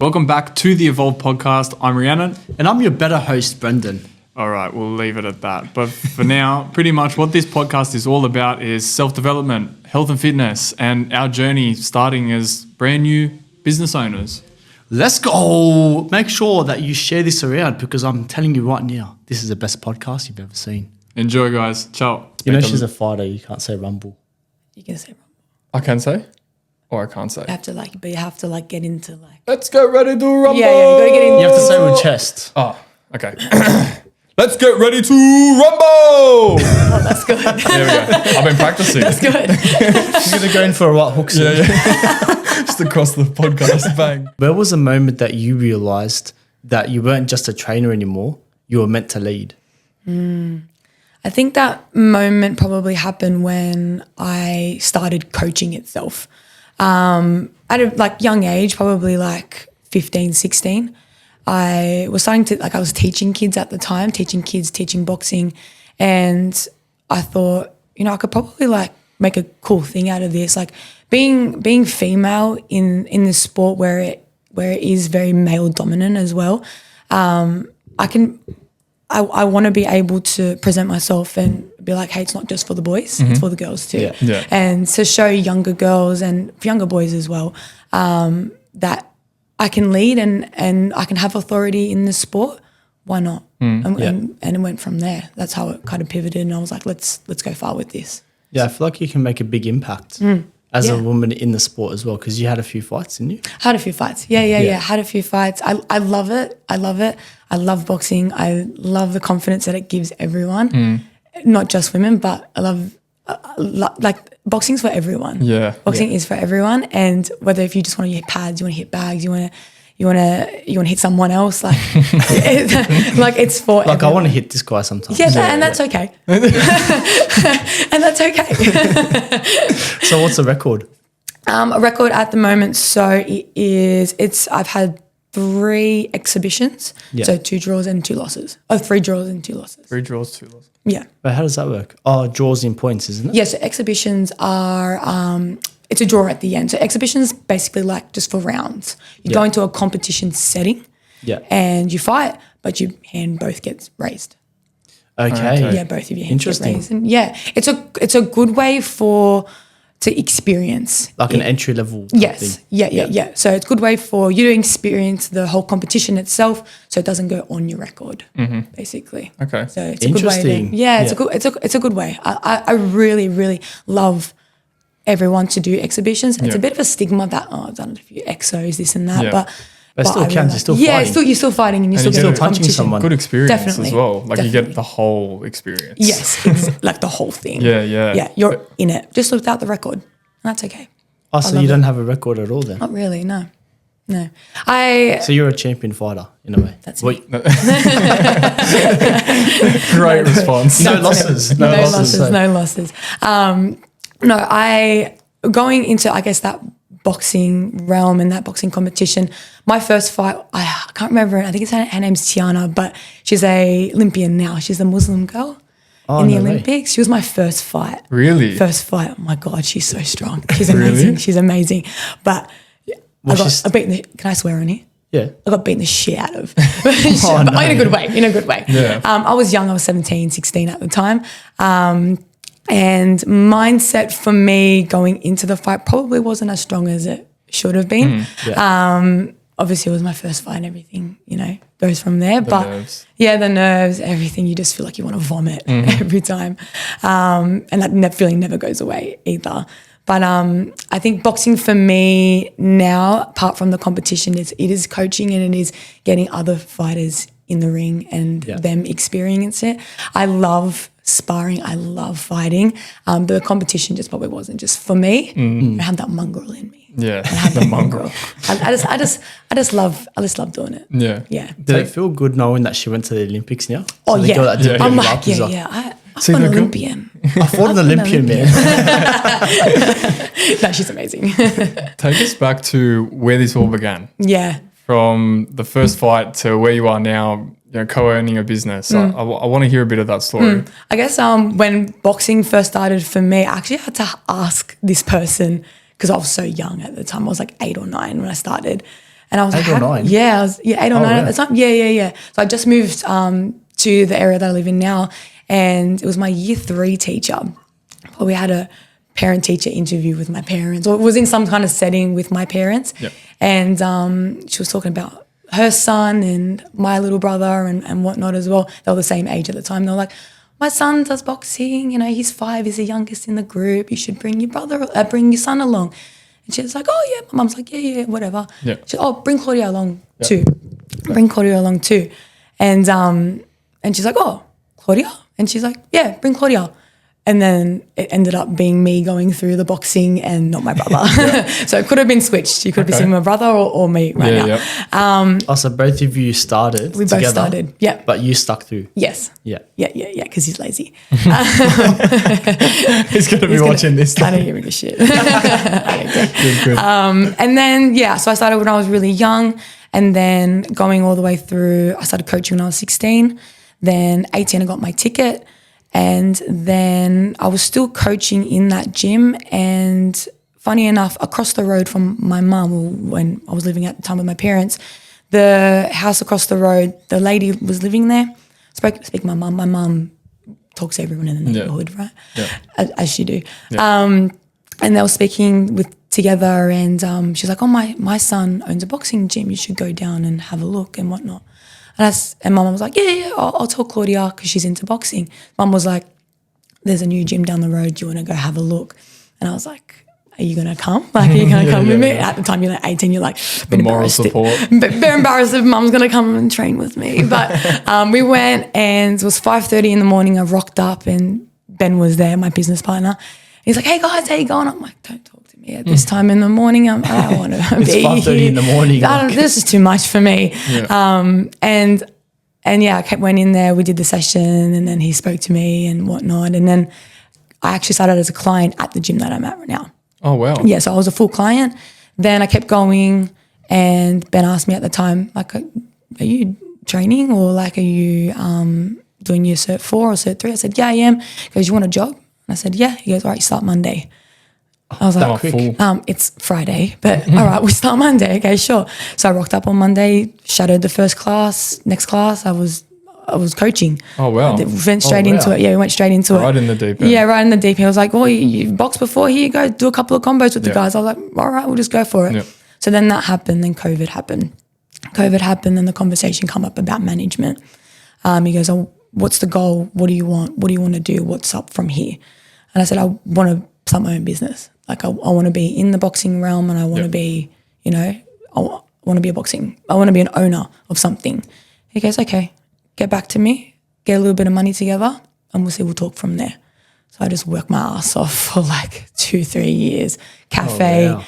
Welcome back to the Evolv Podcast. I'm Rhiannon. And I'm your better host, Brendan. All right, we'll leave it at that. But for now, pretty much what this podcast is all about is self-development, health and fitness, and our journey starting as brand new business owners. Let's go. Make sure that you share this around because I'm telling you right now, this is the best podcast you've ever seen. Enjoy, guys. Ciao. You know she's a fighter. You can't say rumble. You can say rumble. I can say? Or I can't say? You have to get into Let's get ready to rumble. Yeah, you gotta get in. You have to say with chest. Oh, okay. Let's get ready to rumble. Oh, that's good. There we go. I've been practicing. That's good. She's going to go in for a right hook soon. Yeah. Just across the podcast, bang. Where was the moment that you realised that you weren't just a trainer anymore, you were meant to lead? I think that moment probably happened when I started coaching itself. At a young age, probably 15, 16, I was starting to, I was teaching kids at the time, teaching boxing. And I thought, I could probably make a cool thing out of this. Being female in this sport where it is very male dominant as well. I want to be able to present myself and be like, hey, it's not just for the boys, it's for the girls too. Yeah. And to show younger girls and younger boys as well that I can lead and I can have authority in this sport. Why not? And it went from there. That's how it kind of pivoted. And I was like, let's go far with this. Yeah, I feel like you can make a big impact as a woman in the sport as well because you had a few fights, didn't you? Had a few fights. Yeah. Had a few fights. I love it. I love boxing. I love the confidence that it gives everyone, not just women, but I love boxing's for everyone. Yeah. Boxing is for everyone. And whether if you just want to hit pads, you want to hit bags, you want to hit someone else, it's for everyone. I want to hit this guy sometimes. Yeah, and that's okay. And that's okay. So what's the record? A record at the moment, so I've had 3 exhibitions, so 2 draws and 2 losses. 3 draws and 2 losses. 3 draws, 2 losses. Yeah. But how does that work? Oh, draws in points, isn't it? Yeah, so exhibitions are, it's a draw at the end. So exhibitions basically just for rounds. You go into a competition setting and you fight, but your hand both gets raised. Okay. Yeah, both of your hands get raised. And it's a good way to experience. An entry level Yes. thing. Yeah. So it's a good way for you to experience the whole competition itself so it doesn't go on your record, basically. Okay. So it's a good way. It's a good way. I really, really love everyone to do exhibitions. It's a bit of a stigma that, I've done a few exos, this and that, but it still counts. You're still fighting. Yeah, you're still fighting and you're still punching someone. Good experience Definitely. as well. You get the whole experience. Yes, it's the whole thing. Yeah. Yeah, you're in it, just without the record. And that's okay. Oh, so you don't have a record at all then? Not really, no. So you're a champion fighter in a way. That's me. Great response. No losses. No losses. Going into, I guess, that boxing realm and that boxing competition, my first fight, I can't remember, I think her name's Tiana, but she's a Olympian now. She's a Muslim girl in the Olympics. She was my first fight. Really? First fight. Oh my God, she's so strong. She's amazing. Really? She's amazing. But can I swear on here? Yeah. I got beaten the shit out of. In a good way. Yeah. I was young. I was 17, 16 at the time. And mindset for me going into the fight probably wasn't as strong as it should have been. Obviously, it was my first fight and everything, goes from there. The nerves, everything. You just feel like you want to vomit every time. And that feeling never goes away either. But I think boxing for me now, apart from the competition, it is coaching and it is getting other fighters in the ring and them experience it. I love sparring. I love fighting. But the competition just probably wasn't just for me. I have that mongrel in me. Yeah, I have the mongrel. I just love doing it. Yeah. Yeah. Did it feel good knowing that she went to the Olympics now? Oh, so yeah. I'm like, I'm an Olympian. I fought an Olympian, man. No, she's amazing. Take us back to where this all began. Yeah. From the first fight to where you are now, co-owning a business. I want to hear a bit of that story. I guess when boxing first started for me, I actually had to ask this person because I was so young at the time. I was 8 or 9 when I started. And I was 8 or 9? Yeah, I was 8 or 9 at yeah. the time. Yeah. So I just moved to the area that I live in now, and it was my year 3 teacher. Well, we had a parent-teacher interview with my parents, or it was in some kind of setting with my parents. Yep. And she was talking about her son and my little brother and whatnot as well. They were the same age at the time. They were like, my son does boxing, he's 5, he's the youngest in the group. You should bring your son along. And she was like, oh yeah. My mum's like, yeah, whatever. Yeah. She said, oh, bring Claudia along too. Bring Claudia along too. And she's like, oh, Claudia? And she's like, yeah, bring Claudia. And then it ended up being me going through the boxing and not my brother. So it could have been switched. You could be seeing my brother or me right now. Yeah. So both of you started We together. both started, yeah. But you stuck through. Yes. Yeah. Yeah, because he's lazy. He's going to be watching this. I don't give a shit. Good. And then, so I started when I was really young, and then going all the way through, I started coaching when I was 16. Then 18, I got my ticket. And then I was still coaching in that gym. And funny enough, across the road from my mum, when I was living at the time with my parents, the house across the road, the lady was living there. Spoke to my mum. My mum talks to everyone in the neighborhood, right? Yeah. As she do. Yeah. And they were speaking together, and she's like, oh, my son owns a boxing gym. You should go down and have a look and whatnot. And my mum was like, yeah, I'll tell Claudia because she's into boxing. Mum was like, there's a new gym down the road. Do you want to go have a look? And I was like, are you going to come? Like, are you going to come with me? At the time, you're like 18, you're like, The moral support. But very embarrassed if mum's going to come and train with me. But we went, and it was 5:30 in the morning. I rocked up, and Ben was there, my business partner. He's like, hey, guys, how you going? I'm like, don't talk to me at this time in the morning. I don't want to be It's 5:30 in the morning. This is too much for me. Yeah. And I went in there, we did the session, and then he spoke to me and whatnot. And then I actually started as a client at the gym that I'm at right now. Oh, wow. Yeah, so I was a full client. Then I kept going, and Ben asked me at the time, like, are you training, or like, are you doing your Cert 4 or Cert 3? I said, yeah, I am. He goes, you want a job? And I said, yeah. He goes, all right, you start Monday. I was like, it's Friday, but all right, we start Monday. Okay, sure. So I rocked up on Monday, shadowed the first class. Next class, I was coaching. Oh, wow. We went straight into it. Yeah, we went straight into it. Right in the deep end. Yeah, right in the deep end. I was like, well, you boxed before. Here you go, do a couple of combos with the guys. I was like, all right, we'll just go for it. Yeah. So then that happened. Then COVID happened. Then the conversation come up about management. He goes, oh, what's the goal? What do you want? What do you want to do? What's up from here? And I said, I want to start my own business. Like I want to be in the boxing realm, and I want to be, I want to be I want to be an owner of something. He goes, okay, get back to me, get a little bit of money together, and we'll talk from there. So I just worked my ass off for like 2-3 years. Cafe,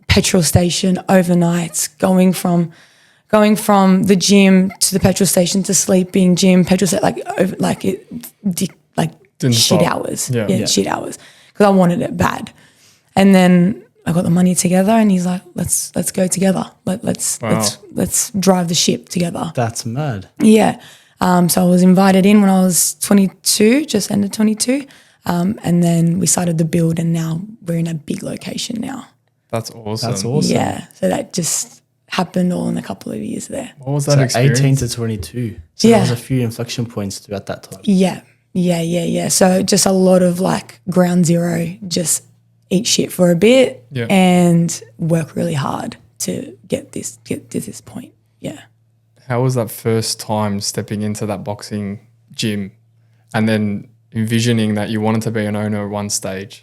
petrol station, overnights, going from the gym to the petrol station to sleeping, gym, petrol station, Didn't shit stop. hours. Yeah. Shit hours. Because I wanted it bad. And then I got the money together, and he's like, let's go together. Let's drive the ship together. That's mad. Yeah. So I was invited in when I was 22, just ended 22. And then we started the build, and now we're in a big location now. That's awesome. Yeah. So that just happened all in a couple of years there. What was that experience? 18 to 22. So there was a few inflection points too at that time. Yeah. So just a lot of like ground zero, just eat shit for a bit and work really hard to get to this point. Yeah. How was that first time stepping into that boxing gym and then envisioning that you wanted to be an owner at one stage?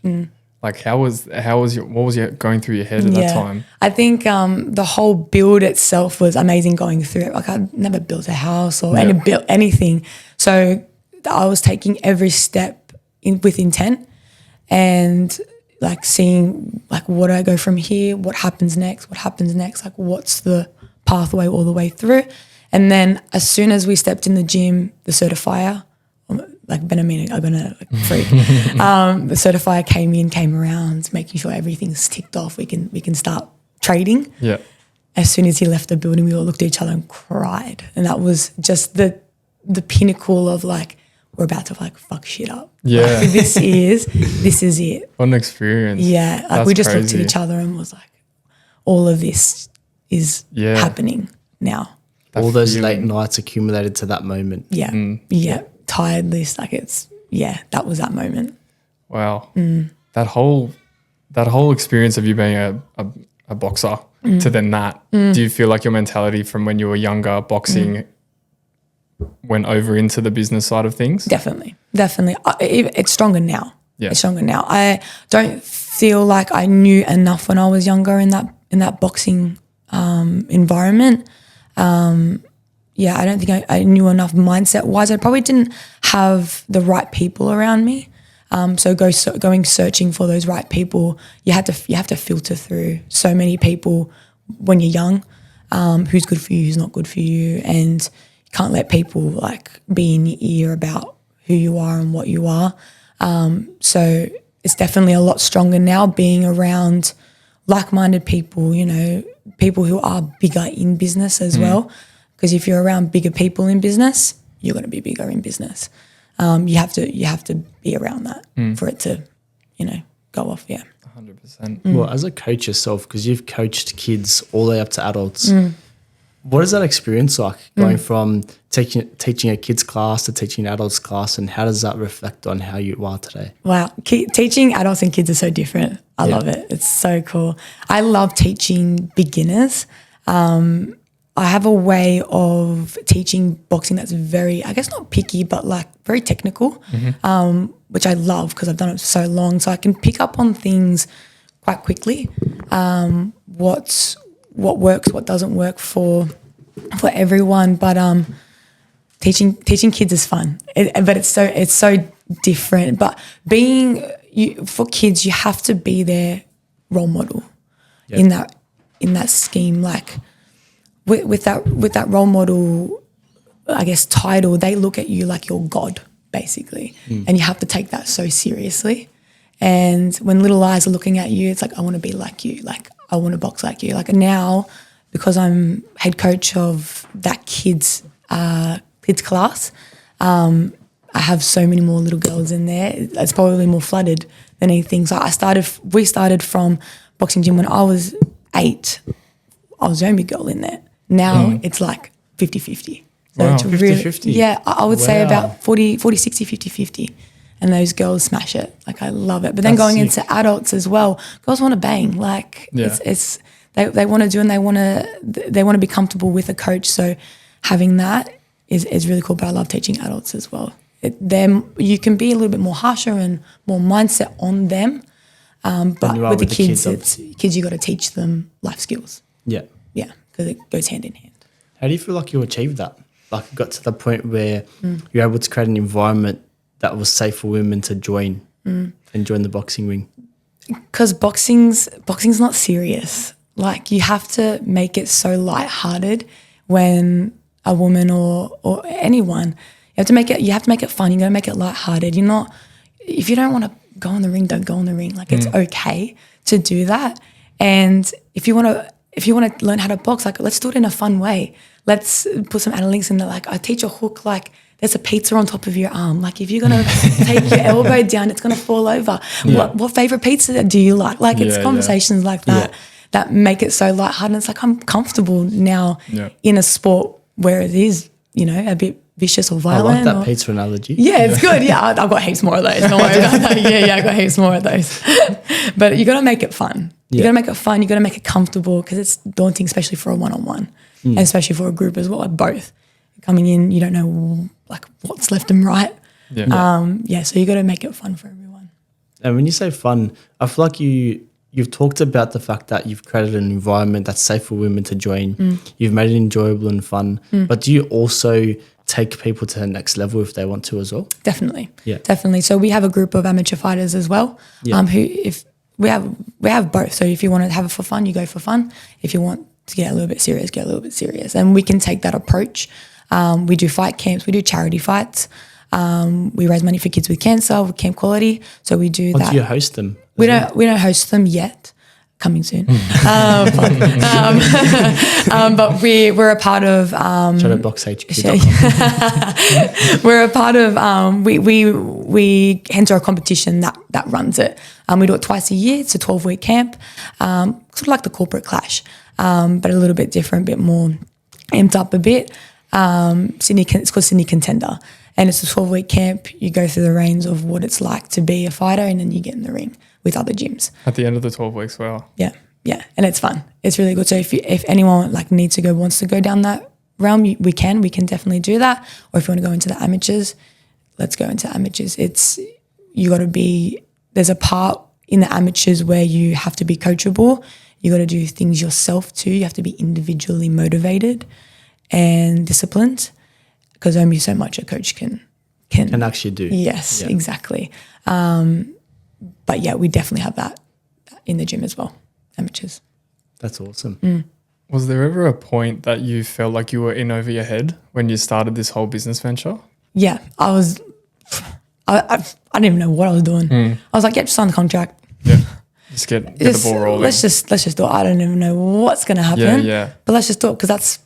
Like what was going through your head at that time? I think the whole build itself was amazing going through it. Like I'd never built a house or built anything. So I was taking every step with intent and like seeing like what do I go from here? What happens next? Like what's the pathway all the way through? And then as soon as we stepped in the gym, the certifier, like Benjamin, I'm gonna like freak. The certifier came around, making sure everything's ticked off. We can start trading. Yeah. As soon as he left the building, we all looked at each other and cried. And that was just the pinnacle of like, we're about to like fuck shit up. Yeah. Like, this is it. What an experience. Yeah. Like That's we just crazy. looked at each other and was like, all of this is Yeah. happening now. All those late nights accumulated to that moment. Yeah. Yeah. Tired list. Like that was that moment. Wow. That whole experience of you being a boxer to then that, do you feel like your mentality from when you were younger boxing went over into the business side of things? Definitely. It's stronger now. Yeah. It's stronger now. I don't feel like I knew enough when I was younger in that boxing environment. I don't think I knew enough mindset-wise. I probably didn't have the right people around me. So going searching for those right people, you have to filter through so many people when you're young, who's good for you, who's not good for you, and you can't let people like be in your ear about who you are and what you are. So it's definitely a lot stronger now being around like-minded people, you know, people who are bigger in business as well. Because if you're around bigger people in business, you're going to be bigger in business. You have to be around that for it to, you know, go off. Yeah. 100%. Well, as a coach yourself, because you've coached kids all the way up to adults, what is that experience like going from teaching a kids class to teaching an adults class, and how does that reflect on how you are today? Wow. Teaching adults and kids is so different. I love it. It's so cool. I love teaching beginners. I have a way of teaching boxing that's very, I guess not picky, but like very technical, which I love because I've done it for so long. So I can pick up on things quite quickly. What works, what doesn't work for everyone. But teaching kids is fun. But it's so different. But for kids, you have to be their role model in that scheme. Like, with that role model, I guess, title, they look at you like you're God, basically. And you have to take that so seriously. And when little eyes are looking at you, it's like, I want to be like you. Like, I want to box like you. Like now, because I'm head coach of that kids class, I have so many more little girls in there. It's probably more flooded than anything. So we started from boxing gym when I was 8. I was the only girl in there. Now it's like 50-50. So Wow. it's really, 50-50? yeah, I would say about 40, 60, 50-50. And those girls smash it. Like, I love it. But then going into adults as well, girls want to bang. Like, it's they want to do, and they want to be comfortable with a coach. So having that is really cool. But I love teaching adults as well. You can be a little bit more harsher and more mindset on them. But with the kids, you got to teach them life skills. Yeah. Yeah, because it goes hand in hand. How do you feel like you achieved that? Like, you got to the point where you're able to create an environment that was safe for women to join and join the boxing ring? Because boxing's not serious. Like, you have to make it so lighthearted when a woman or anyone, you have to make it fun. You got to make it lighthearted. If you don't want to go in the ring, don't go in the ring. Like, it's okay to do that. And if you want to learn how to box, like, let's do it in a fun way. Let's put some analytics in there. Like, I teach a hook, like, there's a pizza on top of your arm. Like, if you're going to take your elbow down, it's going to fall over. Yeah. What favorite pizza do you like? Like, it's conversations like that that make it so lighthearted. It's like, I'm comfortable now in a sport where it is, a bit vicious or violent. I like that pizza analogy. Yeah, it's good. Yeah, I've got heaps more of those. Don't worry about that. Yeah, I got heaps more of those. But you got to make it fun. You got to make it fun. You got to make it comfortable, because it's daunting, especially for a one-on-one, and especially for a group as well. Like, both coming in, you don't know like what's left and right. So you got to make it fun for everyone. And when you say fun, I feel like you've talked about the fact that you've created an environment that's safe for women to join. You've made it enjoyable and fun. But do you also take people to the next level if they want to as well? Definitely. Yeah. Definitely. So we have a group of amateur fighters as well. Who, if we have both. So if you want to have it for fun, you go for fun. If you want to get a little bit serious, get a little bit serious. And we can take that approach. We do fight camps. We do charity fights. We raise money for kids with cancer, with Camp Quality. So we do that. Do you host them? We don't host them yet. coming soon. But we're a part of ShadowboxHQ. we're a part of we enter a competition that runs it. We do it twice a year. It's a 12-week camp, sort of like the Corporate Clash, but a little bit different, a bit more amped up a bit. It's called Sydney Contender, and it's a 12-week camp. You go through the reins of what it's like to be a fighter, and then you get in the ring with other gyms. At the end of the 12 weeks, wow. Yeah, and it's fun. It's really good. So if anyone wants to go down that realm, we can definitely do that. Or if you want to go into the amateurs, let's go into amateurs. There's a part in the amateurs where you have to be coachable. You got to do things yourself too. You have to be individually motivated and disciplined, because only so much a coach can actually do. Yes, exactly. But yeah, we definitely have that in the gym as well, amateurs. That's awesome. Was there ever a point that you felt like you were in over your head when you started this whole business venture? Yeah, I didn't even know what I was doing. I was like, just sign the contract. Yeah, just get the ball rolling. Let's just do it. I don't even know what's going to happen. Yeah. But let's just do it, because that's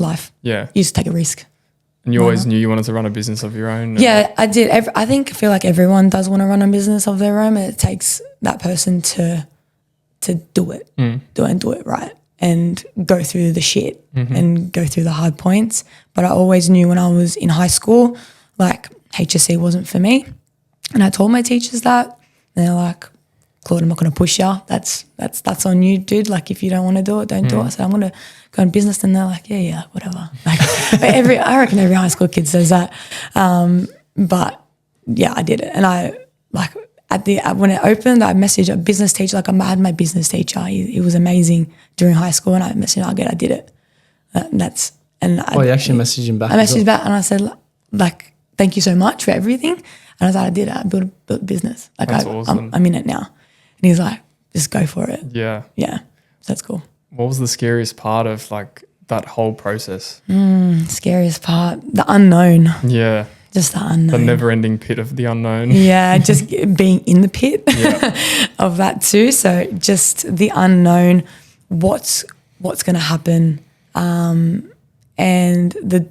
life. Yeah. You just take a risk. And you always knew you wanted to run a business of your own? Yeah, I did. I feel like everyone does want to run a business of their own, and it takes that person to do it, do it right, and go through the shit and go through the hard points. But I always knew when I was in high school, like, HSC wasn't for me. And I told my teachers that, and they're like, Claude, I'm not going to push you. That's on you, dude. Like, if you don't want to do it, don't do it. I said, I'm going to go in business. And they're like, yeah, whatever. Like, I reckon every high school kid says that. But yeah, I did it. And I, like, when it opened, I messaged a business teacher. Like, I had my business teacher. He was amazing during high school. And I messaged him, I did it. You actually messaged him back? I messaged back, and I said, like, thank you so much for everything. And I was like, I did it. I built a business. Like, that's awesome. I'm in it now. And he's like, just go for it. Yeah. Yeah. So that's cool. What was the scariest part of, like, that whole process? Scariest part, the unknown. Yeah. Just the unknown. The never-ending pit of the unknown. Yeah, just being in the pit of that too. So just the unknown, what's going to happen, and the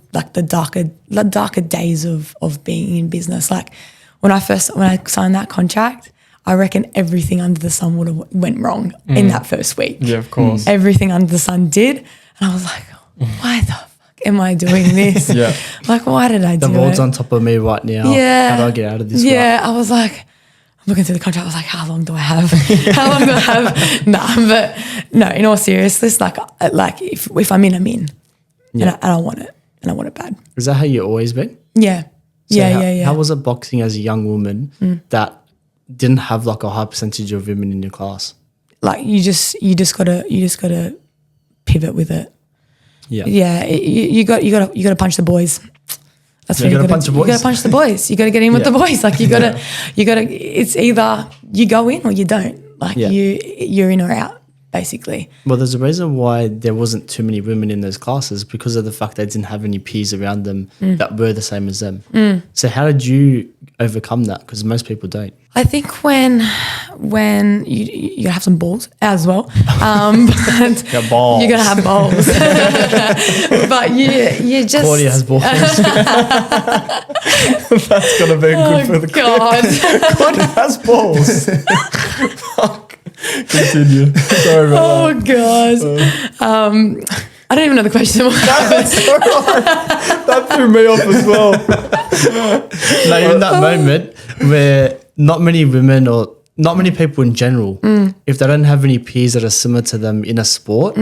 darker days of being in business. Like, when I signed that contract, I reckon everything under the sun would have went wrong in that first week. Yeah, of course. Everything under the sun did. And I was like, why the fuck am I doing this? Yeah. Like, why did I do it? The world's on top of me right now. Yeah. How do I get out of this? Yeah, I was like, I'm looking through the contract. I was like, how long do I have? But no, in all seriousness, like if I'm in, I'm in. Yeah. And I want it. And I want it bad. Is that how you always been? Yeah. So Yeah. How was it boxing as a young woman that didn't have like a high percentage of women in your class? Like, you just gotta pivot with it. Yeah. Yeah. You gotta punch the boys. That's you gotta punch the boys. You gotta punch the boys. You gotta get in with the boys. Like, you gotta. It's either you go in or you don't. Like, you're in or out, basically. Well, there's a reason why there wasn't too many women in those classes, because of the fact they didn't have any peers around them that were the same as them. So how did you overcome that? Because most people don't. I think when you gotta have some balls as well, but Got balls. you gotta have balls. But you just Claudia has balls. That's gonna be good for the God. Claudia has balls. Fuck. Continue. Sorry about Oh God. I don't even know the question. That's all right. That threw me off as well. Now, in that moment where not many women or not many people in general, if they don't have any peers that are similar to them in a sport,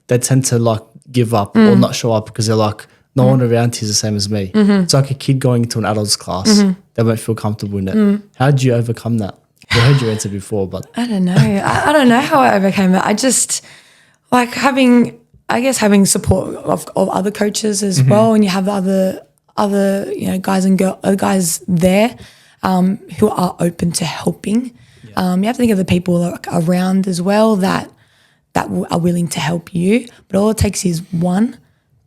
they tend to like give up or not show up because they're like, no one around here is the same as me. It's like a kid going into an adult's class. They won't feel comfortable in it. How did you overcome that? I heard your answer before, but I don't know. I don't know how I overcame it. I just like having support of other coaches as well, and you have other guys and guys there who are open to helping. You have to think of the people around as well that are willing to help you. But all it takes is one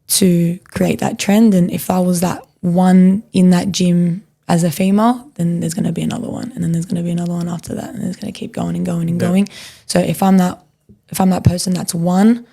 to create that trend. And if I was that one in that gym as a female, then there's going to be another one, and then there's going to be another one after that, and it's going to keep going and going and going. So if I'm that if I'm that person that's won,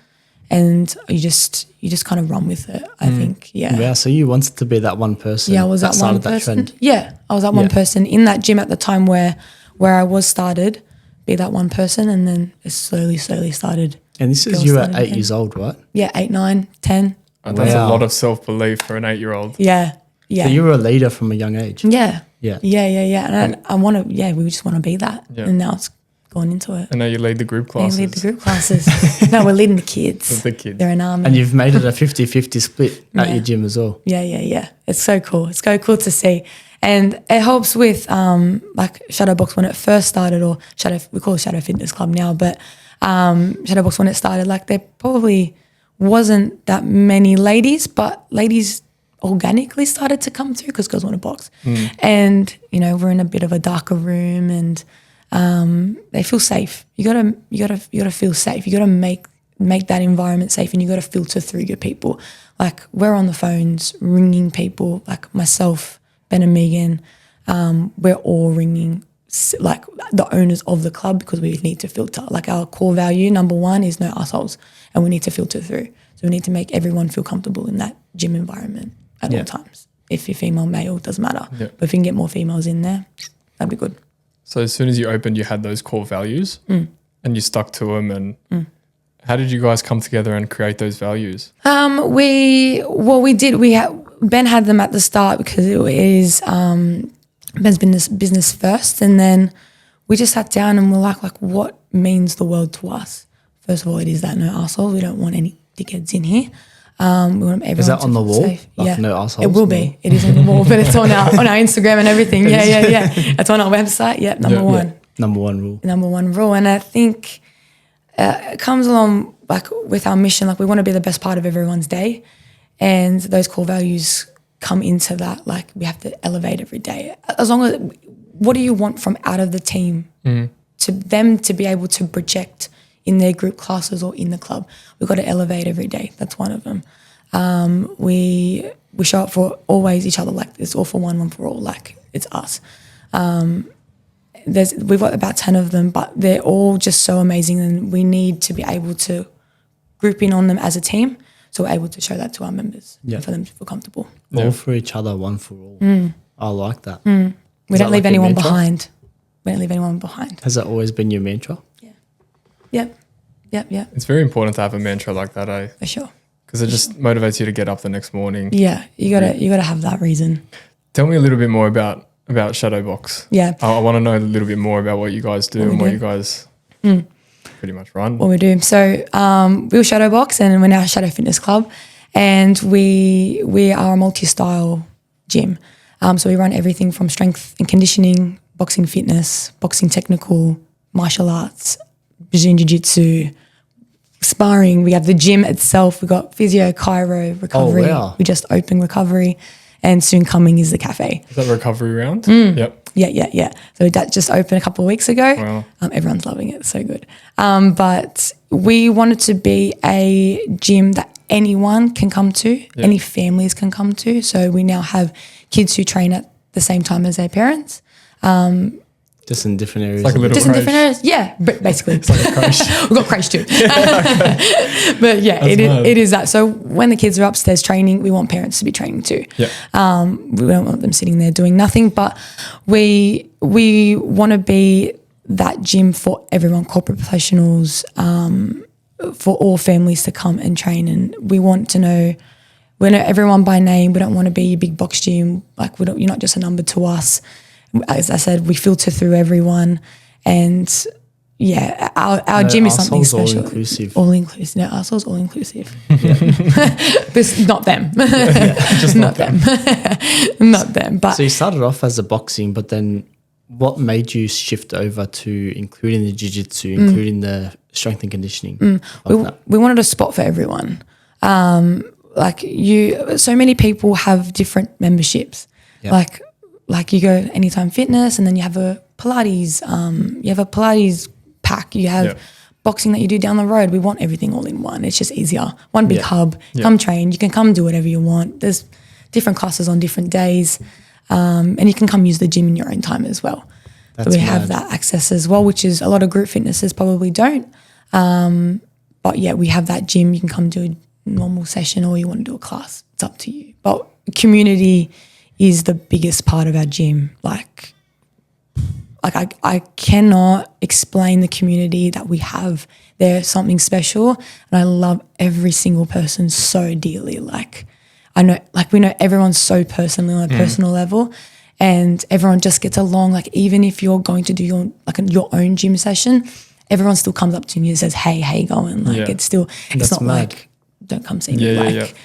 and you just kind of run with it. I think, Yeah, so you wanted to be that one person. Yeah, I was that one person. Yeah, I was that one person in that gym at the time where I was started, be that one person, and then it slowly started. And this is you at 8 years old, right? Yeah, 8, 9, 10. And that's a lot of self-belief for an 8-year-old. Yeah. So you were a leader from a young age. Yeah. Yeah. And I want to, we just want to be that. Yeah. And now it's gone into it. And now you lead the group classes. We lead the group classes. No, we're leading the kids. The kids. They're an army. And you've made it a 50-50 split at your gym as well. Yeah. It's so cool. It's so cool to see. And it helps with like Shadowbox when it first started, or we call it Shadow Fitness Club now, but Shadowbox when it started, like there probably wasn't that many ladies, but ladies organically started to come through because girls want to box. And, we're in a bit of a darker room, and they feel safe. You gotta feel safe. You gotta make that environment safe, and you gotta filter through your people. Like we're on the phones ringing people, like myself, Ben and Megan, we're all ringing like the owners of the club, because we need to filter. Like our core value, number one, is no assholes, and we need to filter through. So we need to make everyone feel comfortable in that gym environment at all times. If you're female, male, doesn't matter. Yeah. But if we can get more females in there, that'd be good. So as soon as you opened, you had those core values and you stuck to them. And how did you guys come together and create those values? We did. Ben had them at the start because it is Ben's business first, and then we just sat down and we're like what means the world to us? First of all, it is that no arsehole. We don't want any dickheads in here. We want everyone. Is that on the wall? Safe. Like no arseholes? It will be. It is on the wall, but it's on our Instagram and everything. Yeah. It's on our website. Yeah, number one. Number one rule. Number one rule, and I think it comes along like with our mission. Like we want to be the best part of everyone's day, and those core values come into that. Like we have to elevate every day. As long as, what do you want from out of the team to them to be able to project in their group classes or in the club? We've got to elevate every day. That's one of them. We show up for always each other. Like it's all for one for all. Like it's us. We've got about 10 of them, but they're all just so amazing, and we need to be able to group in on them as a team, so we're able to show that to our members for them to feel comfortable. All for each other, one for all. I like that. We don't leave anyone behind. We don't leave anyone behind. Has that always been your mantra? Yep. It's very important to have a mantra like that, eh? For sure. Because it just motivates you to get up the next morning. Yeah, you gotta have that reason. Tell me a little bit more about Shadowbox. Yeah. I want to know a little bit more about what you guys do and what you guys pretty much run. What we do. So we were Shadowbox, and we're now Shadow Fitness Club, and we are a multi-style gym. So we run everything from strength and conditioning, boxing fitness, boxing technical, martial arts, Brazilian Jiu-Jitsu, sparring. We have the gym itself. We've got physio, chiro, recovery. Oh, wow. We just opened recovery, and soon coming is the cafe. Is that recovery round? Yep. Yeah. So that just opened a couple of weeks ago. Wow. Everyone's loving it. It's so good. But we wanted to be a gym that anyone can come to, any families can come to. So we now have kids who train at the same time as their parents. Just in different areas. It's like a little Just in different areas. Yeah, but basically. It's like a crash. We've got crash too. But yeah, it is that. So when the kids are upstairs training, we want parents to be training too. Yeah. We don't want them sitting there doing nothing, but we want to be that gym for everyone, corporate professionals, for all families to come and train. And we want to know, we know everyone by name. We don't want to be your big box gym. Like you're not just a number to us. As I said, we filter through everyone, and our gym is something special. All inclusive. All inclusive. No, ourselves all inclusive. This not them. Just not them. Not them. But so you started off as a boxing, but then what made you shift over to including the jiu-jitsu, including the strength and conditioning? We wanted a spot for everyone. So many people have different memberships. Yeah. Like you go Anytime Fitness, and then you have a Pilates, pack, you have boxing that you do down the road. We want everything all in one. It's just easier. One big hub, come train. You can come do whatever you want. There's different classes on different days, and you can come use the gym in your own time as well. So we have that access as well, which is a lot of group fitnesses probably don't. But yeah, we have that gym. You can come do a normal session or you want to do a class. It's up to you. But community is the biggest part of our gym. Like I cannot explain the community that we have. They're something special, and I love every single person so dearly. Like I know, like we know everyone so personally on a personal level, and everyone just gets along. Like even if you're going to do your own gym session, everyone still comes up to you and says, "Hey, how you going?" Like it's still, it's not mad. like don't come see me. Like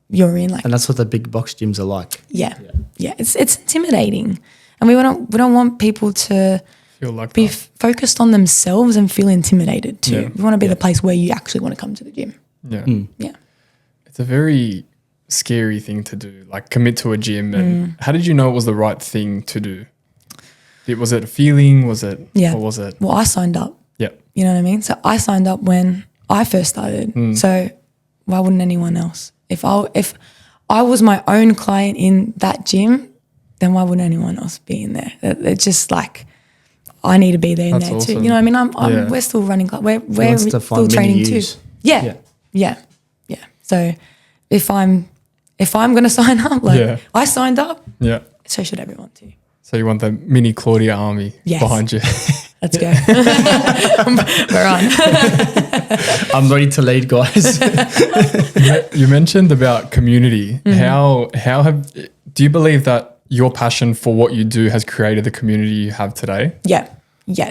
you're in like, and that's what the big box gyms are like. Yeah. It's intimidating, and we don't want people to Feel like be focused on themselves and feel intimidated too. Yeah. We want to be the place where you actually want to come to the gym. Yeah. Yeah. It's a very scary thing to do, like commit to a gym. And how did you know it was the right thing to do? Was it a feeling? Was it? Yeah. Or was it? Well, I signed up. Yeah. You know what I mean? So I signed up when I first started. So why wouldn't anyone else? If I was my own client in that gym, then why wouldn't anyone else be in there? It's just like, I need to be there in there too. You know what I mean? We're still running. We're still training too. Yeah. So if I'm going to sign up, I signed up. Yeah. So should everyone too. So you want the mini Claudia army behind you. Let's go. We're on. I'm ready to lead, guys. You mentioned about community. Do you believe that your passion for what you do has created the community you have today? Yeah,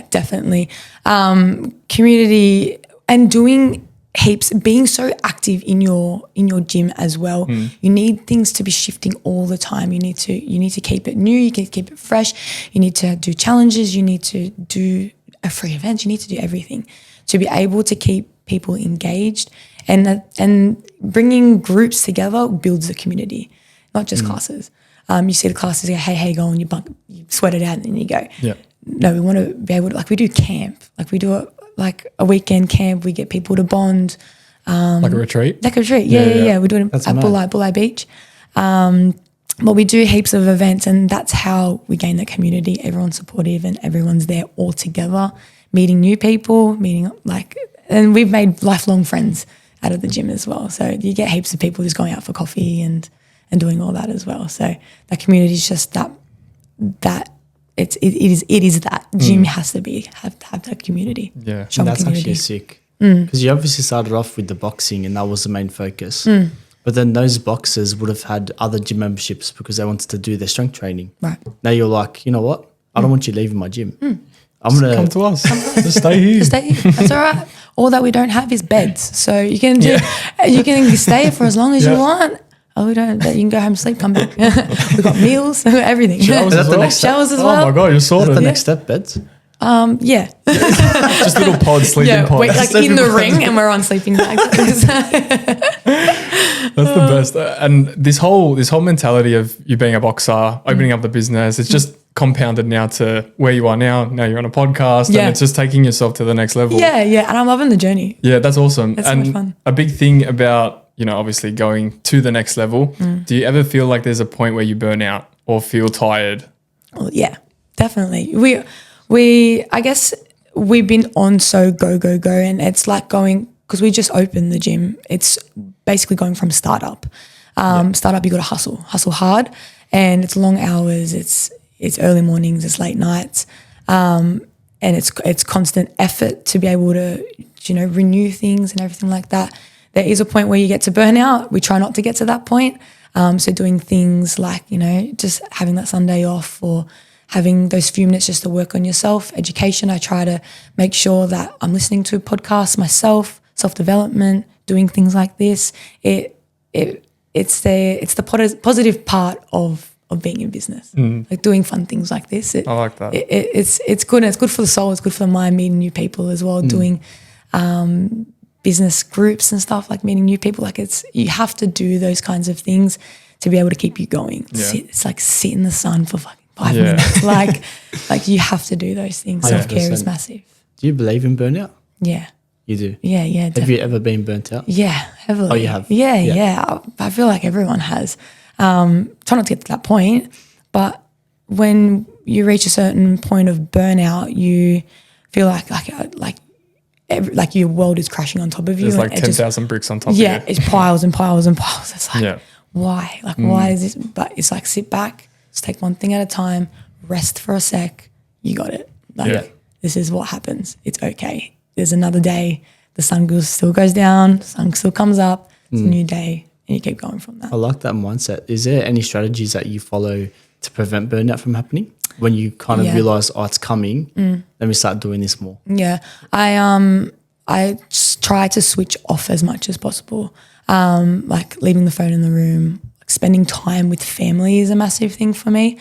definitely. Community and doing heaps, being so active in your gym as well. You need things to be shifting all the time. You need to keep it new. You can keep it fresh. You need to do challenges. You need to do a free event. You need to do everything to be able to keep people engaged, and bringing groups together builds the community, not just classes. You see the classes, you go, hey, how you going? You sweat it out and then you go. Yeah. No, we want to be able to, like we do camp. Like we do a weekend camp. We get people to bond. Like a retreat? Like a retreat, yeah. We're doing it at Bulleye Beach. But we do heaps of events, and that's how we gain that community. Everyone's supportive and everyone's there all together, meeting new people, and we've made lifelong friends out of the gym as well. So you get heaps of people just going out for coffee and doing all that as well. So that community is just that it is that gym has to have that community. Yeah, strong that's community. actually sick because you obviously started off with the boxing and that was the main focus. But then those boxers would have had other gym memberships because they wanted to do their strength training. Right. Now you're like, you know what? I don't want you leaving my gym. I'm gonna come to us. Just stay here. Just stay here. That's all right. All that we don't have is beds, so you can you can stay for as long as you want. Oh, we don't. You can go home, sleep, come back. We've got meals, we've got everything. Showers as well. Showers as well. Oh my god, you're sorted. That's the next step, beds. Yeah. Just little pods, sleeping pods. We're like in the ring and we're on sleeping bags. That's the best. And this whole mentality of you being a boxer, opening up the business, it's just compounded now to where you are now. Now you're on a podcast and it's just taking yourself to the next level. Yeah. And I'm loving the journey. Yeah, that's awesome. It's so much fun. A big thing about, obviously going to the next level, do you ever feel like there's a point where you burn out or feel tired? Well, yeah, definitely. I guess we've been on so go, and it's like going, because we just opened the gym. It's basically going from startup. Startup, you got to hustle hard, and it's long hours. It's early mornings, it's late nights, and it's constant effort to be able to, renew things and everything like that. There is a point where you get to burn out. We try not to get to that point. So doing things like, just having that Sunday off or having those few minutes just to work on yourself. Education, I try to make sure that I'm listening to podcasts myself, self-development, doing things like this. It's the positive part of being in business, like doing fun things like this. I like that. It's good. It's good for the soul. It's good for the mind, meeting new people as well, doing business groups and stuff, like meeting new people. Like you have to do those kinds of things to be able to keep you going. It's like sit in the sun for fucking 5 minutes. Like you have to do those things. Self-care is massive. Do you believe in burnout? Yeah. You do? Yeah. Have Definitely. you ever been burnt out? Yeah, heavily. Oh, you have? Yeah. I feel like everyone has. Try not to get to that point, but when you reach a certain point of burnout, you feel like like your world is crashing on top of you. There's like and it 10,000 bricks on top of Yeah, you. it's piles and piles and piles. It's like, Yeah. why? Like, why is this? But it's like, sit back, just take one thing at a time, rest for a sec. You got it. Like, this is what happens. It's okay. There's another day. The sun still goes down. The sun still comes up. It's a new day. And you keep going from that. I like that mindset. Is there any strategies that you follow to prevent burnout from happening? When you kind of realize, oh, it's coming, let me start doing this more. Yeah. I just try to switch off as much as possible. Like leaving the phone in the room, like spending time with family is a massive thing for me.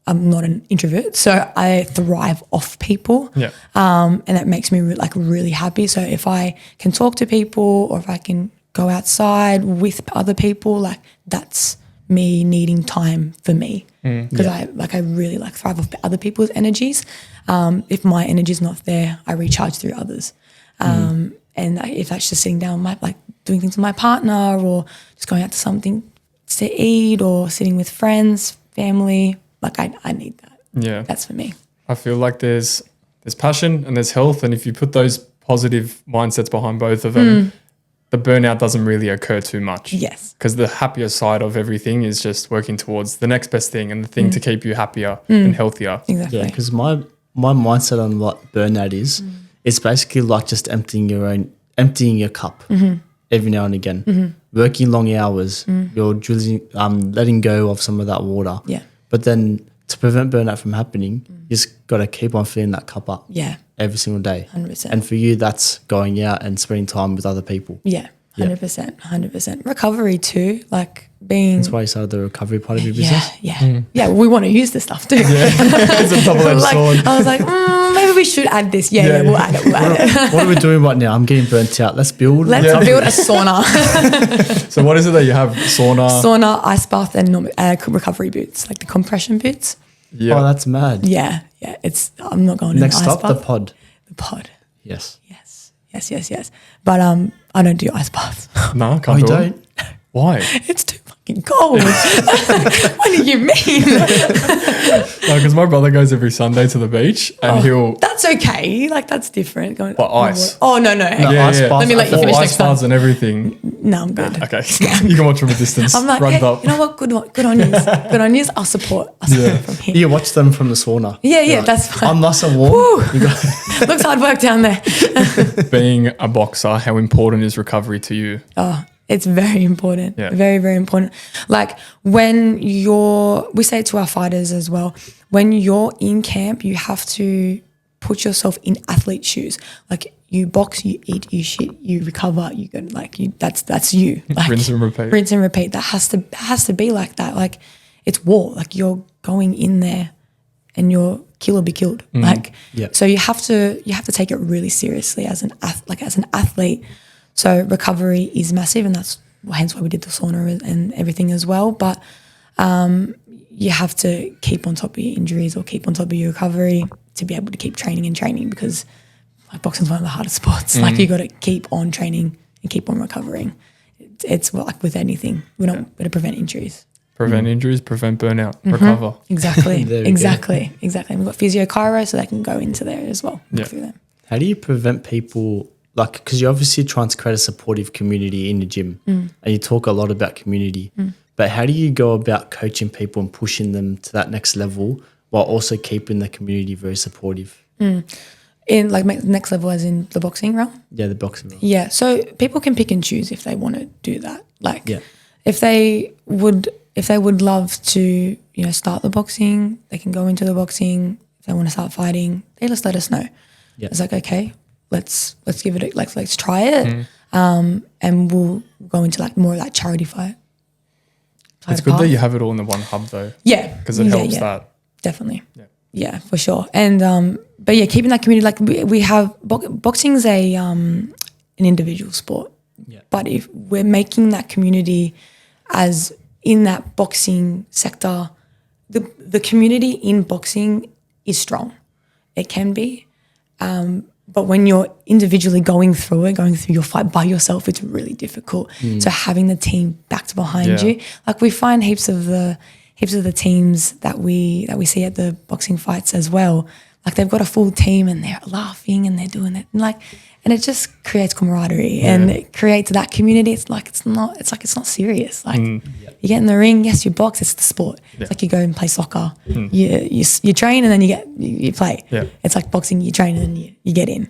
I'm not an introvert, so I thrive off people. Yeah. And that makes me really happy. So if I can talk to people or if I can go outside with other people, like that's me needing time for me. Because I really thrive off other people's energies. If my energy is not there, I recharge through others. And if that's just sitting down, doing things with my partner or just going out to something to eat or sitting with friends, family, I need that. Yeah. That's for me. I feel like there's passion and there's health. And if you put those positive mindsets behind both of them, the burnout doesn't really occur too much. Yes. Because the happier side of everything is just working towards the next best thing and the thing to keep you happier and healthier. Exactly. Yeah, because my mindset on what burnout is, it's basically like just emptying your cup every now and again. Working long hours, you're letting go of some of that water. Yeah. But then to prevent burnout from happening, you just got to keep on filling that cup up. Yeah. Every single day. 100%. And for you, that's going out and spending time with other people. Yeah. 100%. Recovery too, being. That's why you started the recovery part of your business. Yeah. We want to use this stuff too. It's a double-edged sword. I was like, maybe we should add this. Yeah, we'll add it. What are we doing right now? I'm getting burnt out. Let's build. Let's build a sauna. So what is it that you have? Sauna, ice bath, and recovery boots, like the compression boots. Yeah. Oh, that's mad. Yeah. I'm not going Next in the ice stop, bath. the pod. The pod. Yes. Yes. But I don't do ice baths. No, Oh, can't you do don't? it. Why? It's too fucking cold. What do you mean? No, because my brother goes every Sunday to the beach and he'll... That's okay. That's different. But ice? Oh, no. Ice bath. Let me let you finish ice next time. baths and everything. No, I'm good. Okay. You can watch from a distance. I'm like, rugged hey, up. you know what? Good on you. Good on you. I'll support from here. You watch them from the sauna. Yeah, that's fine. I'm nice and warm. You got- Looks hard work down there. Being a boxer, how important is recovery to you? Oh, it's very important. Yeah. Very, very important. When we say it to our fighters as well, when you're in camp, you have to put yourself in athlete shoes. You box, you eat, you shit, you recover, you go that's you. Rinse and repeat. Rinse and repeat. That has to be like that. It's war. You're going in there and you're kill or be killed. So you have to take it really seriously as an athlete. So recovery is massive, and that's hence why we did the sauna and everything as well. But you have to keep on top of your injuries or keep on top of your recovery to be able to keep training because boxing is one of the hardest sports. You got to keep on training and keep on recovering. It's with anything. We don't want to prevent injuries. Prevent injuries, prevent burnout, recover. Exactly. There we Exactly. We've got physio chiro, so they can go into there as well. Yeah. Through them. How do you prevent people, because you're obviously trying to create a supportive community in the gym and you talk a lot about community, but how do you go about coaching people and pushing them to that next level while also keeping the community very supportive? In next level as in the boxing realm? Yeah, the boxing realm. Yeah, so people can pick and choose if they want to do that. If they would love to, start the boxing, they can go into the boxing. If they want to start fighting, they just let us know. Yeah. It's okay, let's give it let's try it, and we'll go into more charity fight. It's good that you have it all in the one hub though. Yeah, because it helps that. Definitely. Yeah, for sure. And but keeping that community we have boxing's an individual sport. Yeah. But if we're making that community as in that boxing sector, the community in boxing is strong. It can be. But when you're individually going through your fight by yourself, it's really difficult. So having the team backed behind you, we find heaps of the teams that we see at the boxing fights as well. like they've got a full team and they're laughing and they're doing it and it just creates camaraderie and it creates that community. It's not serious. Like you get in the ring, yes, you box, it's the sport. It's like you go and play soccer. You train and then you play. Yeah. It's like boxing, you train and then you get in.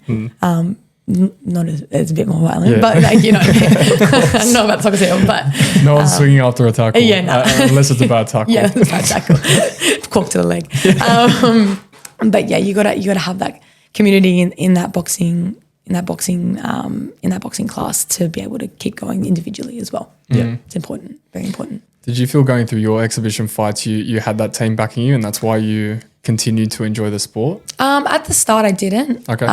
Not as it's a bit more violent, but like, you know, I don't know about soccer field, but no one's swinging after a tackle. Yeah, no. Unless it's a bad tackle. Yeah, it's a bad tackle. Cork to the leg. But yeah, you gotta have that community in that boxing class to be able to keep going individually as well. Yeah, it's important, very important. Did you feel going through your exhibition fights, you had that team backing you, and that's why you continued to enjoy the sport? At the start, I didn't. Okay.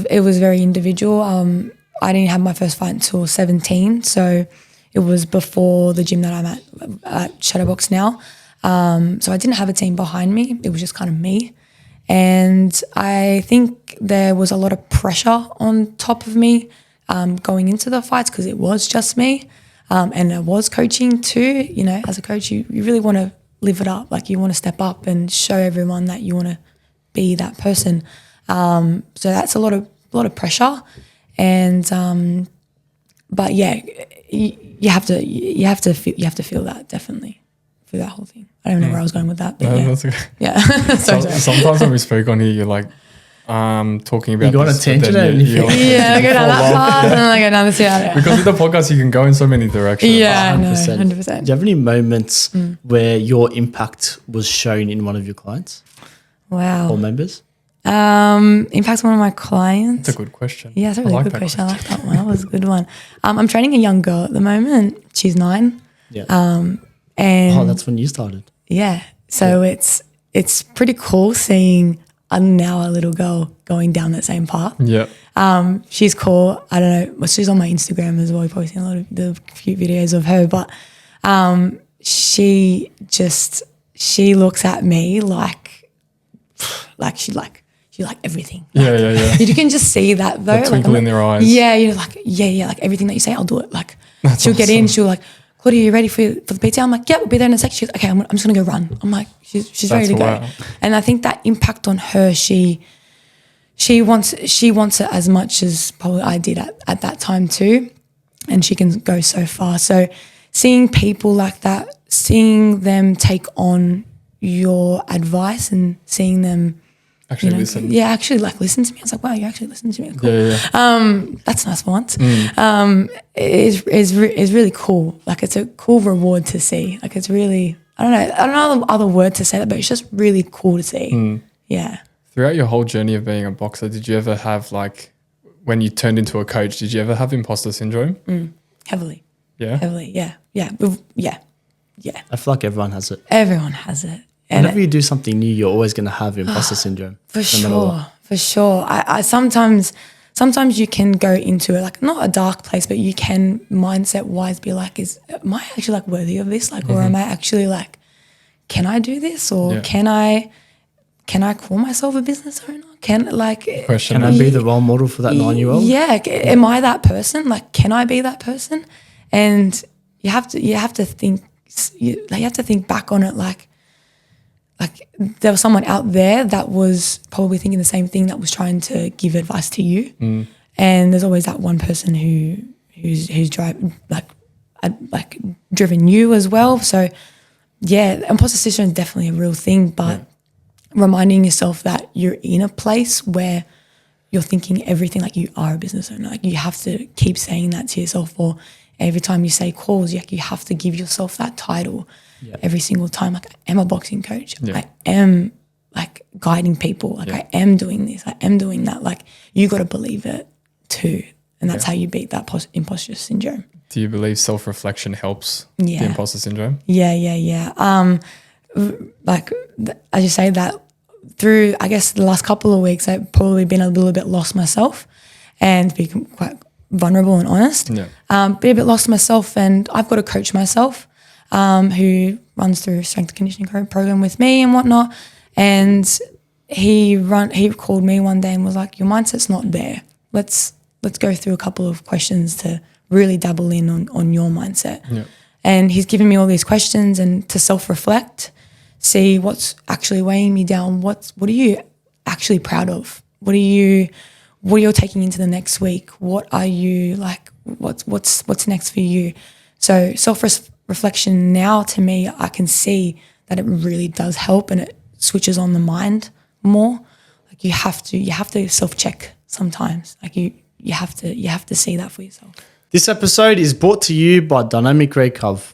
It was very individual. I didn't have my first fight until 17, so it was before the gym that I'm at Shadowbox now. So I didn't have a team behind me. It was just kind of me. And I think there was a lot of pressure on top of me going into the fights because it was just me. And I was coaching too. You know, as a coach, you really want to live it up. Like you want to step up and show everyone that you want to be that person. So that's a lot of pressure. And but yeah, you have to feel that, definitely, through that whole thing. I don't know where I was going with that, but that's okay. Yeah. sorry. Sometimes when we speak on here, you're like talking about. You got a tangent, I go down that path and then I go down this. Yeah. Because with the podcast, you can go in so many directions. Yeah, 100%. 100%. Do you have any moments where your impact was shown in one of your clients? Wow. Or members? Impact one of my clients. That's a good question. Yeah, it's a really good question. I like that one. That was a good one. I'm training a young girl at the moment. She's 9. Yeah. And that's when you started. Yeah. So it's pretty cool seeing now a little girl going down that same path. Yeah. She's cool. I don't know. Well, she's on my Instagram as well. You've probably seen a lot of the few videos of her, but she looks at me like she like everything. Yeah. You can just see that though. The twinkle in their eyes. Yeah, you're like, yeah, like everything that you say, I'll do it. Like she'll get in, she'll like, Claudia, are you ready for the PT? I'm like, yeah, we'll be there in a sec. She's like, okay, I'm just gonna go run. I'm like, she's ready to go. And I think that impact on her, she wants it as much as probably I did at that time too. And she can go so far. So seeing people like that, seeing them take on your advice and seeing them actually listen. Yeah, actually like listen to me. I was like, wow, you actually listen to me. Cool. Yeah. That's nice for once. Is really cool. Like it's a cool reward to see. Like it's really, I don't know the other word to say that, but it's just really cool to see. Yeah. Throughout your whole journey of being a boxer, did you ever have like, when you turned into a coach, did you ever have imposter syndrome? Heavily. Yeah? Heavily, yeah. Yeah. I feel like everyone has it. Everyone has it. And whenever you do something new, you're always going to have imposter syndrome. For sure. I sometimes you can go into it, like not a dark place, but you can mindset wise be like, am I actually like worthy of this? Like, or am I actually like, can I do this? Or can I call myself a business owner? Can I be the role model for that 9-year-old? Yeah. Am I that person? Like, can I be that person? And you have to think back on it like there was someone out there that was probably thinking the same thing, that was trying to give advice to you. And there's always that one person who's driven you as well. So yeah, imposter syndrome is definitely a real thing, but reminding yourself that you're in a place where you're thinking everything like you are a business owner. Like you have to keep saying that to yourself, or every time you say calls, you have to give yourself that title every single time. Like, I am a boxing coach. I am like guiding people. Like I am doing this. I am doing that. Like you got to believe it too. And that's how you beat that imposter syndrome. Do you believe self-reflection helps the imposter syndrome? Yeah. Like as you say that, through I guess the last couple of weeks, I've probably been a little bit lost myself, and to be quite vulnerable and honest. Be a bit lost myself, and I've got to coach myself, who runs through a strength and conditioning program with me and whatnot. And he called me one day and was like, your mindset's not there. Let's go through a couple of questions to really dabble in on your mindset. And he's given me all these questions and to self-reflect, see what's actually weighing me down. What are you actually proud of? What are you taking into the next week? What are you like, what's next for you? So self-reflection now, to me, I can see that it really does help, and it switches on the mind more. Like you have to self-check sometimes. Like you have to see that for yourself. This episode is brought to you by Dynamic Recover.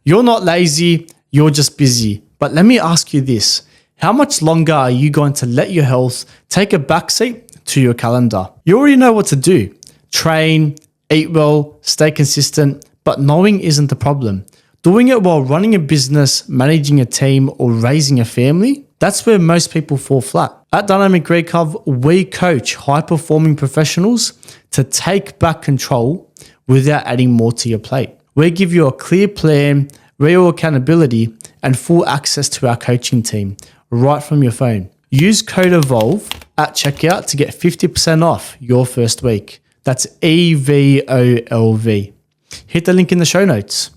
You're not lazy, you're just busy. But let me ask you this. How much longer are you going to let your health take a backseat to your calendar? You already know what to do. Train, eat well, stay consistent, but knowing isn't the problem. Doing it while running a business, managing a team, or raising a family, that's where most people fall flat. At Dynamic Recover, we coach high-performing professionals to take back control without adding more to your plate. We give you a clear plan, real accountability, and full access to our coaching team right from your phone. Use code Evolv at checkout to get 50% off your first week. That's EVOLV. Hit the link in the show notes.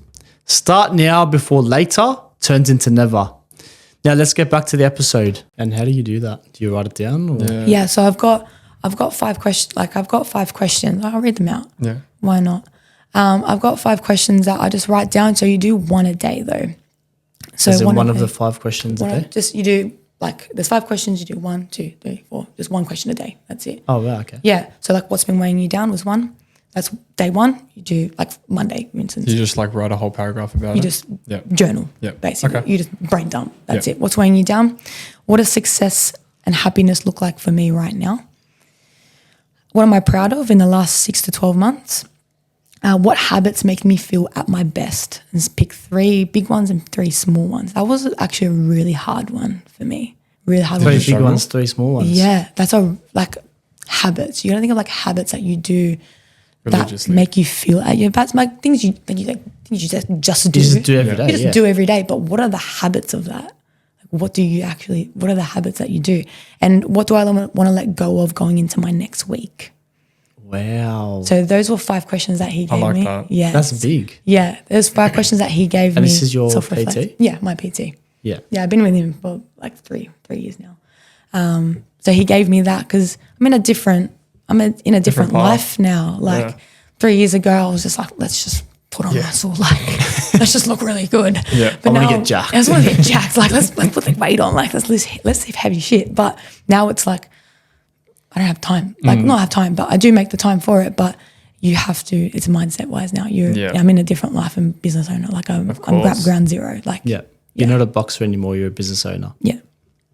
Start now before later turns into never. Now let's get back to the episode. And how do you do that? Do you write it down? Or? Yeah. So I've got 5 questions. Like I've got 5 questions. I'll read them out. Yeah. Why not? I've got 5 questions that I just write down. So you do one a day though. So is it one of the 5 questions a day? Just you do like there's 5 questions. You do 1, 2, 3, 4. Just 1 question a day. That's it. Oh, wow, okay. Yeah. So like what's been weighing you down was 1. That's day 1. You do like Monday, for instance. You just like write a whole paragraph about it? You just journal, basically. Okay. You just brain dump. That's it. What's weighing you down? What does success and happiness look like for me right now? What am I proud of in the last 6 to 12 months? What habits make me feel at my best? And just pick 3 big ones and 3 small ones. That was actually a really hard one for me. Really hard one. 3 big ones, 3 small ones. Yeah, that's like habits. You got to think of like habits that you do that make you feel at your best. Like things you just do. You just do every day. You just do every day. But what are the habits of that? Like what are the habits that you do? And what do I want to let go of going into my next week? Wow. So those were 5 questions that he gave me. I like that. Yeah. That's big. Yeah. There's 5 questions that he gave me. And this is your PT? Yeah, my PT. Yeah. Yeah, I've been with him for like 3 years now. So he gave me that because I'm in a different life now. Like 3 years ago, I was just like, let's just put on muscle. Like, let's just look really good. Yeah. But I want to get jacked. I just want to get jacked. Like, let's put the weight on. Like, let's lift heavy shit. But now it's like, I don't have time. Like, not have time, but I do make the time for it. But you have to. It's mindset wise now. I'm in a different life and business owner. Like, I'm ground zero. Like, You're not a boxer anymore. You're a business owner. Yeah.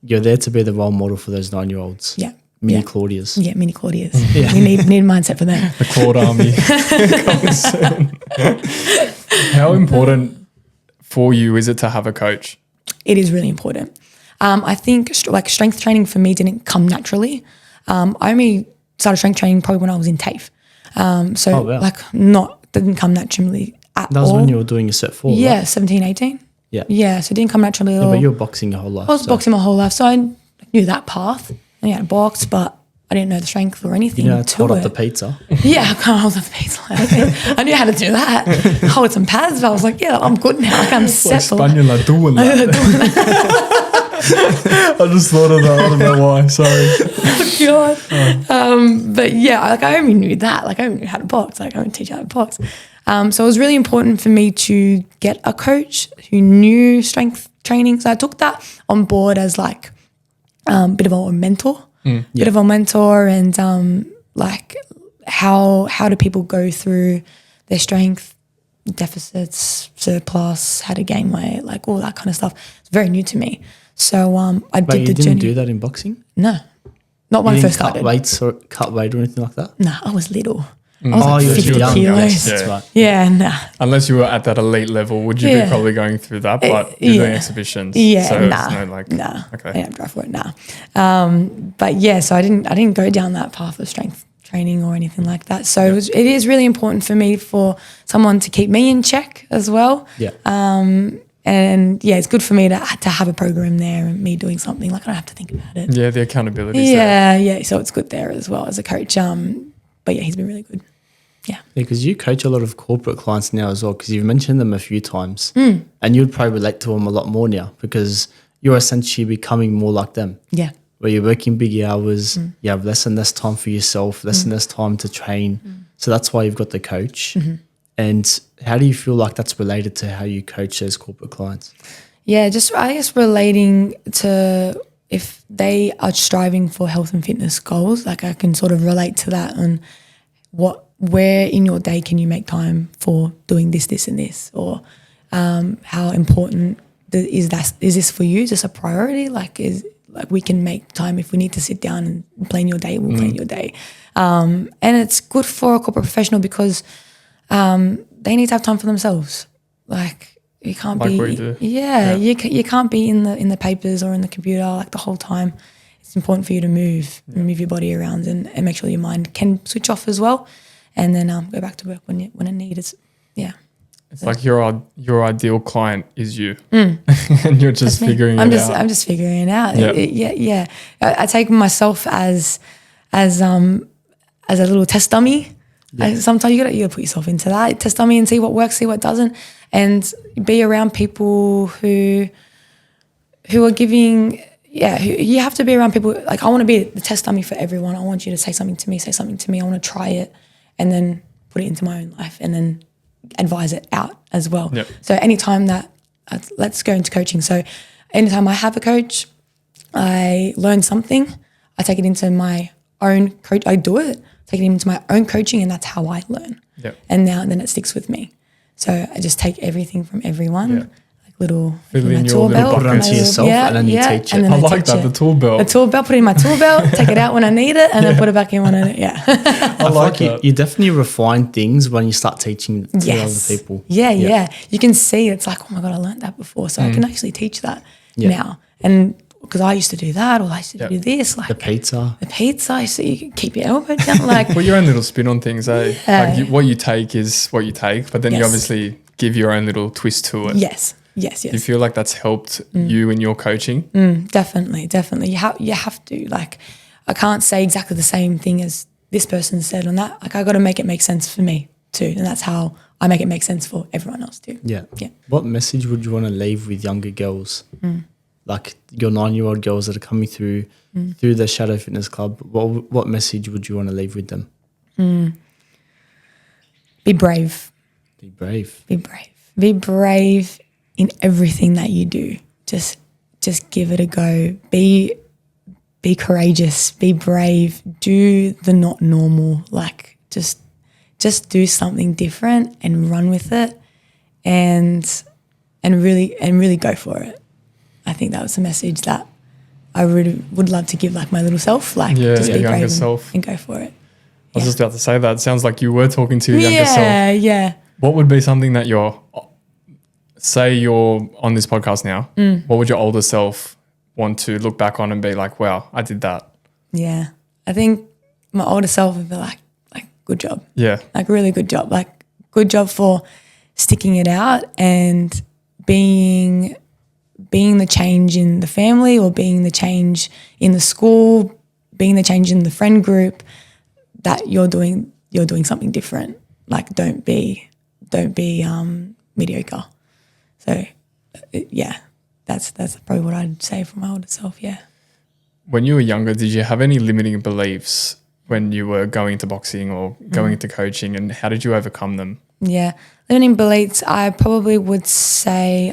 You're there to be the role model for those 9-year-olds. Yeah. Mini Claudias. Yeah, mini Claudias. We need mindset for them. The Claude Army coming soon. How important for you is it to have a coach? It is really important. I think strength training for me didn't come naturally. I only started strength training probably when I was in TAFE. Didn't come naturally at all. That was when you were doing your set 4, Yeah, right? 17, 18. Yeah. Yeah, so it didn't come naturally at all. But you were boxing your whole life. I was boxing my whole life, so I knew that path. I knew how to box, but I didn't know the strength or anything. You know how to hold up the pizza. Yeah, I can't hold up the pizza. I knew how to do that. Hold some pads, but I was like, yeah, I'm good now. Like, I'm set for life. Española doing that. I just thought of that. I don't know why. Sorry. Oh, God. But yeah, like I only knew that. Like I only knew how to box. Like I only teach how to box. So it was really important for me to get a coach who knew strength training. So I took that on board as like a bit of a mentor. Bit of a mentor, and like how do people go through their strength deficits, surplus, how to gain weight, like all that kind of stuff. It's very new to me. So I did the journey. You didn't do that in boxing? No, not when I first started. Cut weight or anything like that? No, I was little. I was like 50 kilos. Yes, that's right. Yeah, nah. Unless you were at that elite level, would you be probably going through that? But you're doing exhibitions. Yeah, so nah. Okay. I didn't drive for it, nah. But yeah, so I didn't go down that path of strength training or anything like that. So it is really important for me for someone to keep me in check as well. Yeah. And yeah, it's good for me to have a program there and me doing something. Like I don't have to think about it. Yeah, the accountability is there. Yeah. So it's good there as well as a coach. But yeah, he's been really good. Yeah, because you coach a lot of corporate clients now as well, because you've mentioned them a few times, and you'd probably relate to them a lot more now because you're essentially becoming more like them. Yeah. where you're working big hours, you have less and less time for yourself, less and less time to train. So that's why you've got the coach. And how do you feel like that's related to how you coach those corporate clients? Yeah, just I guess relating to if they are striving for health and fitness goals, like I can sort of relate to that on where in your day can you make time for doing this, this and this, or how important is this for you? Just a priority? Like we can make time if we need to sit down and plan your day, we'll plan your day. And it's good for a corporate professional because they need to have time for themselves. Like you can't like be, we do. You can't be in the papers or in the computer like the whole time. It's important for you to move your body around and make sure your mind can switch off as well, and then go back to work when it needs. Yeah, it's like your ideal client is you, and you're just figuring it out. I'm just figuring it out. Yeah. I take myself as a little test dummy. Yeah. Sometimes you gotta put yourself into that test dummy and see what works, see what doesn't, and be around people who are giving. Yeah, you have to be around people. Like I want to be the test dummy for everyone. I want you to say something to me. I want to try it, and then put it into my own life, and then advise it out as well. Yep. So anytime that let's go into coaching. So anytime I have a coach, I learn something. I take it into my own coach. I do it. Take it into my own coaching, and that's how I learn. Yep. And then it sticks with me. So I just take everything from everyone, like little Fill in my your tool little belt, put it onto yourself, and then you teach it. and then I like teach that, it. the tool belt. The tool belt, put it in my tool belt, take it out when I need it, and then put it back in when I need it. Yeah. I like that. You definitely refine things when you start teaching to other people. Yeah. You can see it's like, oh my God, I learned that before. So I can actually teach that now. And because I used to do that, or I used to do this, like The pizza, I see you can keep your elbow down, like Put your own little spin on things, eh? Yeah. Like what you take is what you take, but then you obviously give your own little twist to it. Yes. You feel like that's helped you in your coaching? Definitely. You have to. Like, I can't say exactly the same thing as this person said on that. Like, I got to make it make sense for me too, and that's how I make it make sense for everyone else too. Yeah. Yeah. What message would you want to leave with younger girls? Like your 9-year-old girls that are coming through the Shadow Fitness Club, what message would you want to leave with them? Be brave. Be brave. Be brave. Be brave in everything that you do. Just give it a go. Be courageous. Be brave. Do the not normal. Like just do something different and run with it, and really go for it. I think that was a message that I really would love to give like my little self. Like just be brave and go for it. I was just about to say that. It sounds like you were talking to your younger self. Yeah. What would be something that say you're on this podcast now, what would your older self want to look back on and be like, wow, I did that? Yeah. I think my older self would be like, good job. Yeah. Like really good job. Like good job for sticking it out and being the change in the family, or being the change in the school, being the change in the friend group, that you're doing something different. Like don't be mediocre. So that's probably what I'd say for my older self. Yeah. When you were younger, did you have any limiting beliefs when you were going into boxing or going into coaching, and how did you overcome them? Yeah. Limiting beliefs, I probably would say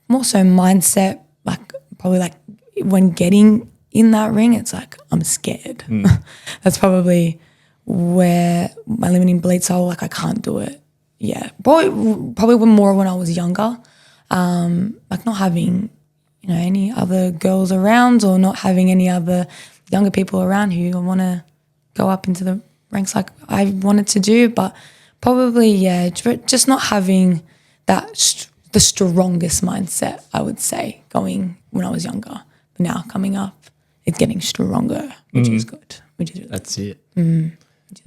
more so mindset, like probably like when getting in that ring, it's like I'm scared. That's probably where my limiting beliefs are, like I can't do it. Yeah, probably more when I was younger, like not having, any other girls around, or not having any other younger people around who want to go up into the ranks like I wanted to do. But probably, just not having the strongest mindset, I would say, going when I was younger. But now coming up, it's getting stronger, which is good. That's it.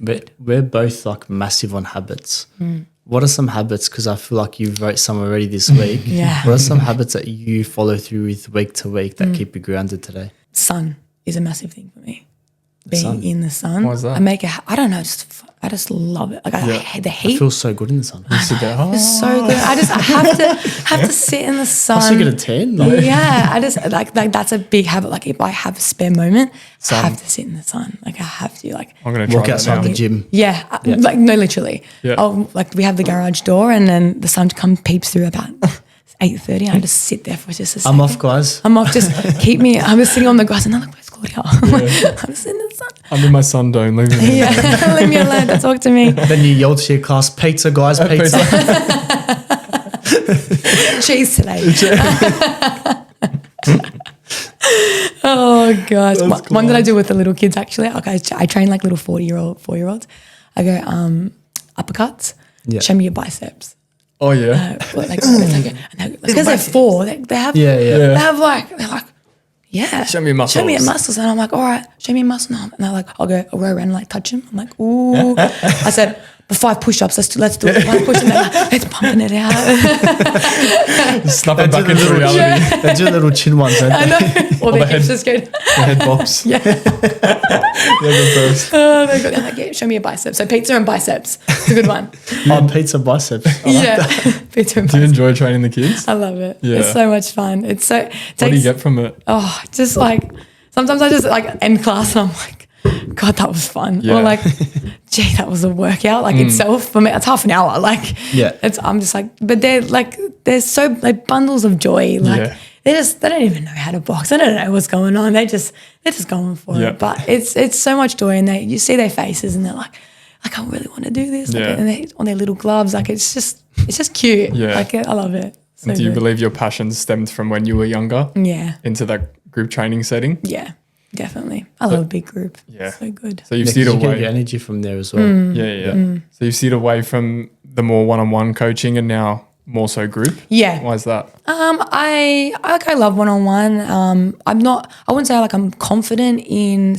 But we're both like massive on habits. What are some habits, because I feel like you've wrote some already this week. Yeah. What are some habits that you follow through with week to week that keep you grounded today? Sun is a massive thing for me. being in the sun. Why is that? I don't know, I just love it. Like I hate the heat. It feels so good in the sun. It's so good. I have to sit in the sun. I get a tan. Yeah, I just like that's a big habit. Like if I have a spare moment, I have to sit in the sun. Like I have to. Like I'm gonna try walk outside the gym. Yeah, like no, literally. Yeah. Like we have the garage door, and then the sun peeps through about 8:30, and I just sit there for just a second. I'm off, guys. I'm off. Just keep me. I'm just sitting on the grass, and I'm like, "Where's Claudia?" I'm just in the sun. I'm in my sun dome. Leave me. Yeah, leave me alone. Don't talk to me. Then you yell to your class, "Pizza, guys, pizza!" Cheese today. Oh gosh, one that I do with the little kids actually. Okay, I train like little 4-year-olds. I go uppercuts. Yeah. Show me your biceps. Oh yeah. Because they're 4, they have they're like Show me your muscles. Show me your muscles, and I'm like, all right, show me your muscles. And they're like, I'll go around and like touch them. I'm like, ooh. I said, but 5 push-ups. Let's do it. 5 push-ups. And they're like, it's pumping it out. Snap it back into reality. Yeah. They do little chin ones, don't they? I know. Or their hips just go. The head bops. Yeah. They're the first. Oh my God. They're like, yeah, show me your biceps. So pizza and biceps. It's a good one. Pizza biceps. Pizza and Do you biceps. enjoy training the kids? I love it. Yeah. It's so much fun. It's so. What do you get from it? Oh, just like sometimes I just like end class and I'm like, God, that was fun. Yeah. Or like, gee, that was a workout. Like itself for me, it's half an hour. Like, I'm just like, but they're so like bundles of joy. Like they don't even know how to box. They don't know what's going on. They're just going for it. But it's so much joy, and you see their faces, and they're like I really want to do this. Like, and they on their little gloves. Like it's just cute. Yeah. Like I love it. So do you believe your passion stemmed from when you were younger? Yeah. Into that group training setting? Yeah. Definitely. I love a big group. Yeah. So good. So you've steered You get away. your energy from there as well. So you've steered away from the more one-on-one coaching and now more so group? Yeah. Why is that? I love one-on-one. I wouldn't say like I'm confident in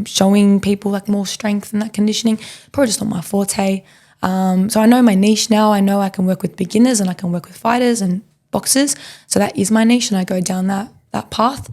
showing people like more strength and that conditioning. Probably just not my forte. So I know my niche now. I know I can work with beginners and I can work with fighters and boxers. So that is my niche, and I go down that path.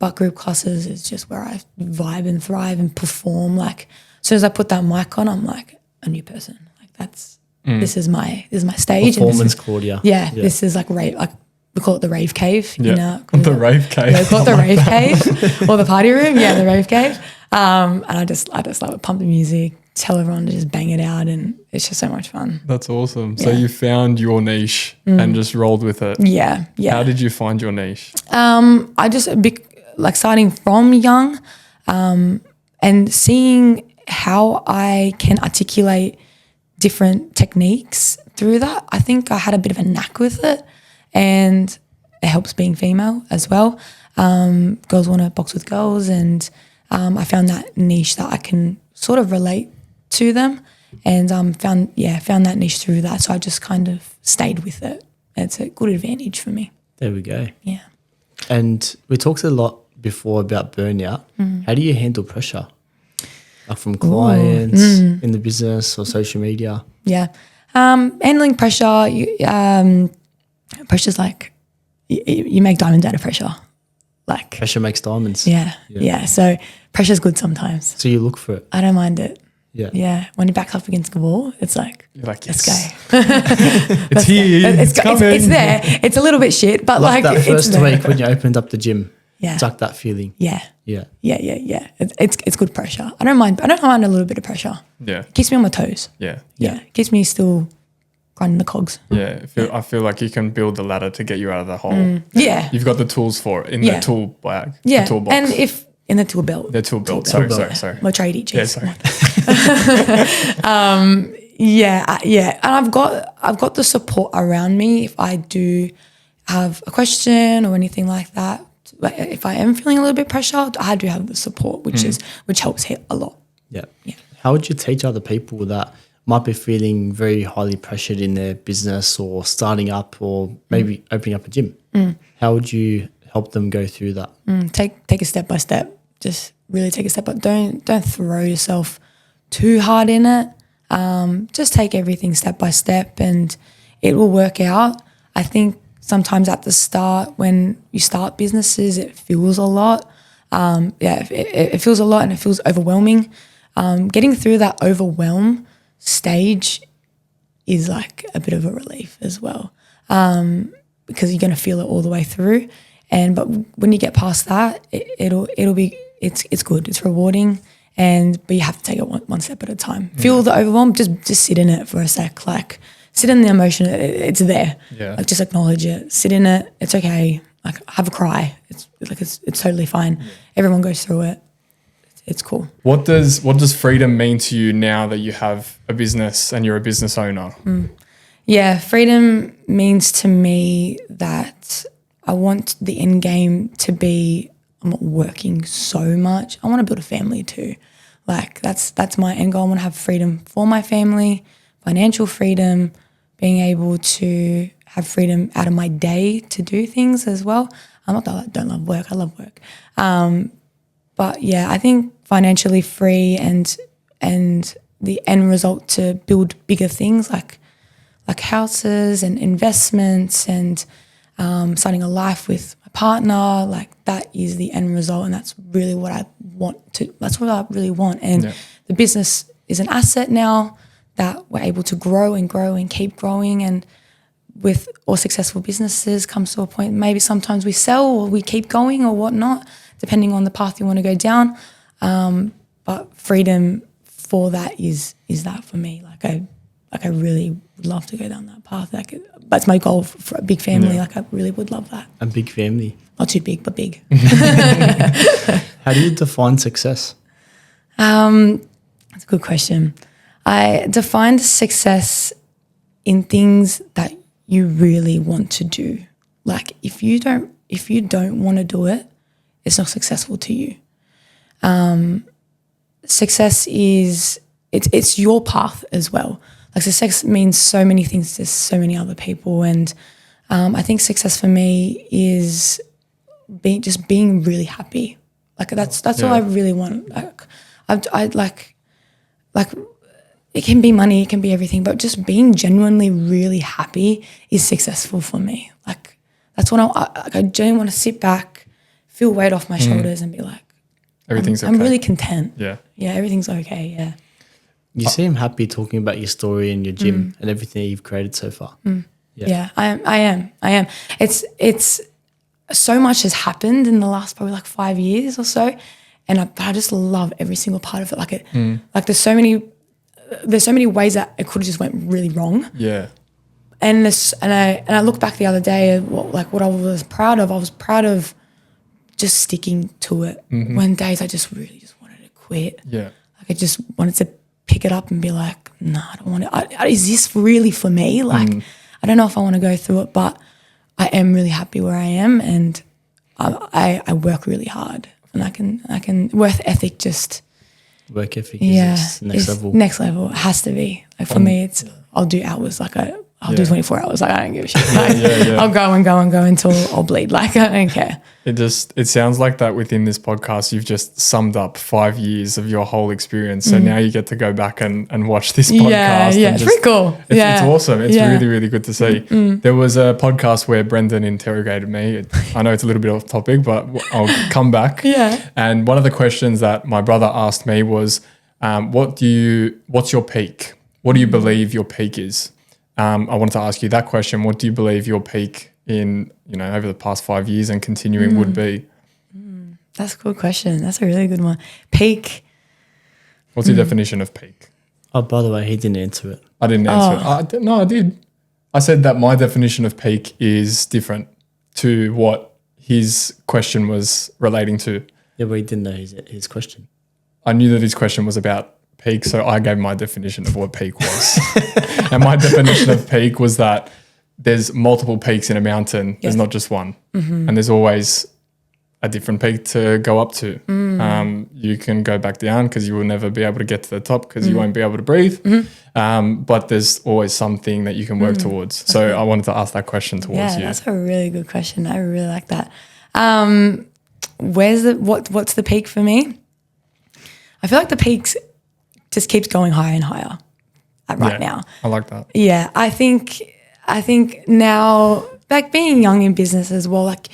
But group classes is just where I vibe and thrive and perform. Like as soon as I put that mic on, I'm like a new person. Like this is my stage. Performance, Claudia. Yeah, this is like rave. Like we call it the rave cave. Yeah. You know, The rave cave. Yeah, we call it the rave cave or the party room. Yeah, the rave cave. And I just love it. Pump the music, tell everyone to just bang it out, and it's just so much fun. That's awesome. So you found your niche and just rolled with it. Yeah. How did you find your niche? I just like starting from young, and seeing how I can articulate different techniques through that. I think I had a bit of a knack with it, and it helps being female as well. Girls want to box with girls, and I found that niche that I can sort of relate to them, and found that niche through that. So I just kind of stayed with it. It's a good advantage for me. There we go. Yeah. And we talked a lot before about burnout. How do you handle pressure? Like from clients in the business or social media? Yeah. Handling pressure, pressure's like, you make diamonds out of pressure. Like Pressure makes diamonds. Yeah. So pressure's good sometimes. So you look for it. I don't mind it. Yeah. Yeah. When you back up against the wall, it's like, You're like, let's yes. go. It's here. It's coming. It's there. It's a little bit shit, but Like that it's first there. week when you opened up the gym. Yeah. It's like that feeling. Yeah. Yeah. It's good pressure. I don't mind a little bit of pressure. Yeah. It keeps me on my toes. Yeah. Yeah. It keeps me still grinding the cogs. Yeah. I feel like you can build the ladder to get you out of the hole. Yeah. You've got the tools for it in the tool bag. Yeah. The toolbox. And if in the tool belt. The tool belt. Tool Sorry. My tradie, geez. Yeah, sorry. Yeah. And I've got the support around me if I do have a question or anything like that. If I am feeling a little bit pressured, I do have the support, which helps hit a lot. Yeah. How would you teach other people that might be feeling very highly pressured in their business or starting up or maybe opening up a gym? How would you help them go through that? Take a step by step. Just really take a step, but don't throw yourself too hard in it. Just take everything step by step, and it will work out. I think sometimes at the start, when you start businesses, it feels a lot. It feels a lot and it feels overwhelming. Getting through that overwhelm stage is like a bit of a relief as well, because you're going to feel it all the way through. But when you get past that, it's good. It's rewarding. But you have to take it one step at a time. Feel the overwhelm, just sit in it for a sec. Like, sit in the emotion. It's there. Yeah. Like, just acknowledge it. Sit in it. It's okay. Like, have a cry. It's totally fine. Yeah. Everyone goes through it. It's cool. What does freedom mean to you now that you have a business and you're a business owner? Yeah, freedom means to me that I want the end game to be, I'm not working so much. I want to build a family too. Like, that's my end goal. I want to have freedom for my family, financial freedom, being able to have freedom out of my day to do things as well. I'm not that I don't love work. I love work. But yeah, I think financially free and the end result to build bigger things like houses and investments and starting a life with my partner, like that is the end result, and that's really what I want to. That's what I really want. And the business is an asset now that we're able to grow and keep growing. And with all successful businesses comes to a point maybe sometimes we sell or we keep going or whatnot, depending on the path you want to go down. But freedom for that is that for me. Like I really would love to go down that path. Like, that's my goal for a big family. Yeah. Like, I really would love that. A big family. Not too big, but big. How do you define success? That's a good question. I defined success in things that you really want to do. Like, if you don't want to do it, it's not successful to you. Success is it's your path as well. Like, success means so many things to so many other people, and I think success for me is being really happy. Like, that's all I really want. Like, it can be money, it can be everything, but just being genuinely really happy is successful for me. Like, that's what I genuinely want to sit back, feel weight off my shoulders, and be like, everything's okay. I'm really content. Yeah, everything's okay. Yeah. You seem happy talking about your story and your gym and everything that you've created so far. Yeah, I am. It's so much has happened in the last probably like 5 years or so, and I just love every single part of it. Like there's so many ways that it could have just went really wrong. Yeah. And I look back the other day at what I was proud of. I was proud of just sticking to it when days I just really just wanted to quit. Yeah. Like, I just wanted to pick it up and be like, no, I don't want it. Is this really for me? Like, I don't know if I want to go through it, but I am really happy where I am, and I work really hard, and I can work ethic just. Work ethic is next level. Next level. It has to be. Like, for me, it's I'll do hours. Like, I'll do 24 hours. Like, I don't give a shit. Like, I'll go and go and go until I'll bleed. Like, I don't care. It sounds like that within this podcast, you've just summed up 5 years of your whole experience. So now you get to go back and watch this podcast. Yeah, it's pretty cool. It's awesome. It's really, really good to see. There was a podcast where Brendan interrogated me. I know it's a little bit off topic, but I'll come back. Yeah. And one of the questions that my brother asked me was, what's your peak? What do you believe your peak is? I wanted to ask you that question. What do you believe your peak in, over the past 5 years and continuing would be? That's a good question. That's a really good one. Peak. What's your definition of peak? Oh, by the way, he didn't answer it. I didn't answer it. No, I did. I said that my definition of peak is different to what his question was relating to. Yeah, but he didn't know his question. I knew that his question was about peak, so I gave my definition of what peak was. And my definition of peak was that there's multiple peaks in a mountain. There's not just one. And there's always a different peak to go up to. You can go back down because you will never be able to get to the top because you won't be able to breathe. But there's always something that you can work towards. So I wanted to ask that question towards you. Yeah, that's a really good question. I really like that. What's the peak for me? I feel like the peaks just keeps going higher and higher now. I like that. Yeah, I think now, like, being young in business as well, like,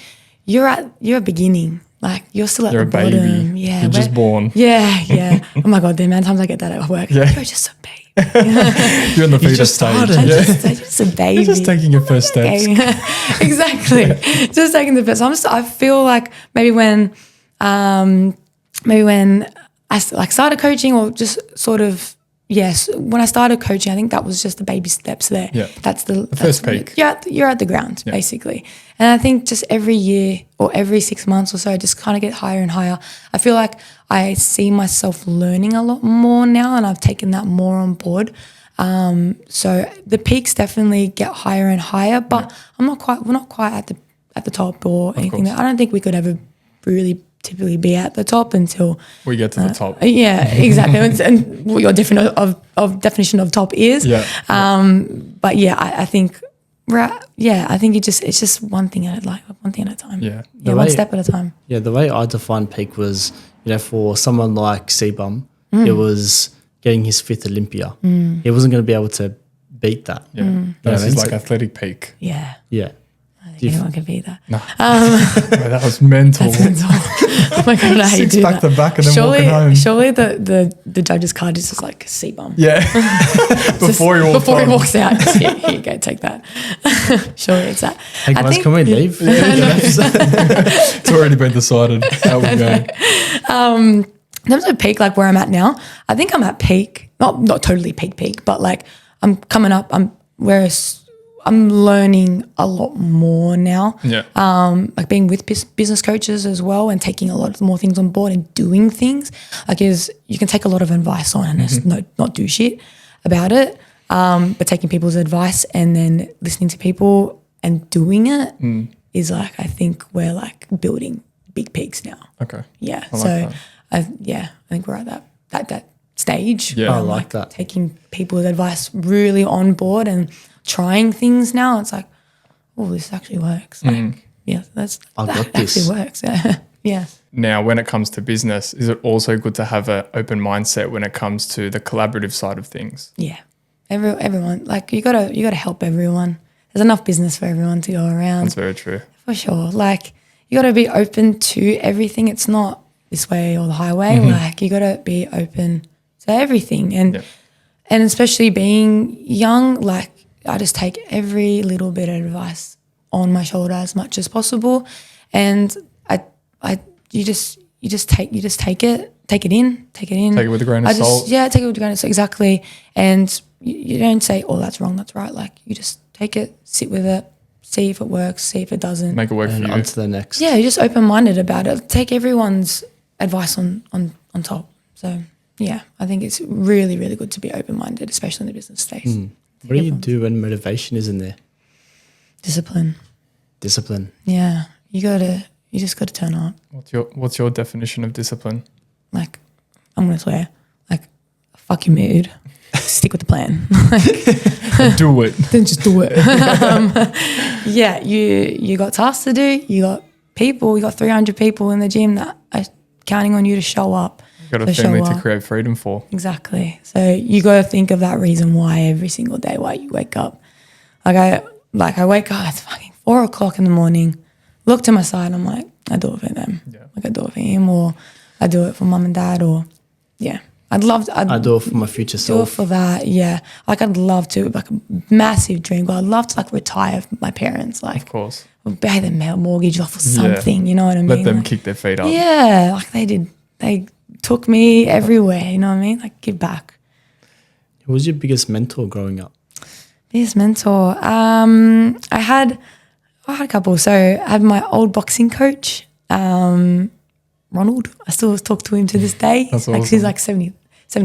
you're at beginning. Like you're still at You're the a baby. bottom. Yeah. You're just born. Yeah. Oh my God, the amount of times I get that at work. Yeah. You're just a baby. You're in the feeder just stage. started. I'm Yeah. just a baby. You're just taking your first steps. Okay. Exactly. Just taking the first. I feel like maybe when I started coaching, or just sort of, yes, when I started coaching, I think that was just the baby steps there. Yeah. That's the first peak. You're at the ground, basically. And I think just every year or every 6 months or so, I just kind of get higher and higher. I feel like I see myself learning a lot more now, and I've taken that more on board. So the peaks definitely get higher and higher, but we're not quite at the top or anything. I don't think we could ever really typically be at the top until we get to the top. Yeah, exactly. And what your definition of top is. Yeah. But yeah, I think I think it's just one thing at a time. Yeah. One step at a time. Yeah, the way I define peak was, for someone like C-Bum, it was getting his 5th Olympia. He wasn't going to be able to beat that. Yeah. That's his like athletic peak. Yeah. Yeah. I think anyone can beat that. No. That was mental. That's mental. Oh my God, I hate 6 back to back and then walking home. Surely the judge's card is just like C-Bum. Yeah. Before he walks out, here you go, take that. Surely it's that. Hey guys, can we leave? It's already been decided how we're going. In terms of peak, like where I'm at now, I think I'm at peak, not totally peak, but like I'm coming up. I'm learning a lot more now. Yeah. Like being with business coaches as well, and taking a lot more things on board and doing things. Like you can take a lot of advice on and just not do shit about it. But taking people's advice and then listening to people and doing it is like, I think we're like building big peaks now. Okay. Yeah. I like that. I think we're at that stage. Yeah. where I I'm, like that. Taking people's advice really on board and trying things now. It's like, oh, this actually works. Like, yeah, that actually works. Yeah. Yeah. Now, when it comes to business, is it also good to have an open mindset when it comes to the collaborative side of things? Yeah. Everyone, like you gotta help everyone. There's enough business for everyone to go around. That's very true. For sure. Like you gotta be open to everything. It's not this way or the highway. Like you gotta be open to everything. And especially being young, like I just take every little bit of advice on my shoulder as much as possible. And you just take it in. Take it in. Take it with a grain of salt. Yeah, take it with a grain of salt, exactly. And you don't say, oh, that's wrong, that's right. Like you just take it, sit with it, see if it works, see if it doesn't. Make it work for And you. on to the next. Yeah, you're just open-minded about it. Take everyone's advice on top. So yeah, I think it's really, really good to be open-minded, especially in the business space. What do you do when motivation isn't there? Discipline. Yeah, you just gotta turn up. What's your definition of discipline? Like, I'm gonna swear, like, fuck your mood, stick with the plan. Do it. Then just do it. Yeah, you got tasks to do. You got people. You got 300 people in the gym that are counting on you to show up. You've got a family to create freedom for. Exactly. So you got to think of that reason why every single day why you wake up. I wake up, it's fucking 4 o'clock in the morning, look to my side, I'm like, I do it for them. Yeah. Like I do it for him, or I do it for mum and dad, or yeah. I do it for my future do self. it for that, yeah. Like I'd love to, like a massive dream. I'd love to like retire from my parents, like Of course. pay their mortgage off or something, you know what I mean? Let them Like, kick their feet up. yeah, like they did. They took me everywhere, you know what I mean? Like give back. Who was your biggest mentor growing up? Biggest mentor. I had a couple. So I had my old boxing coach, Ronald. I still talk to him to this day. That's like awesome. he's like 70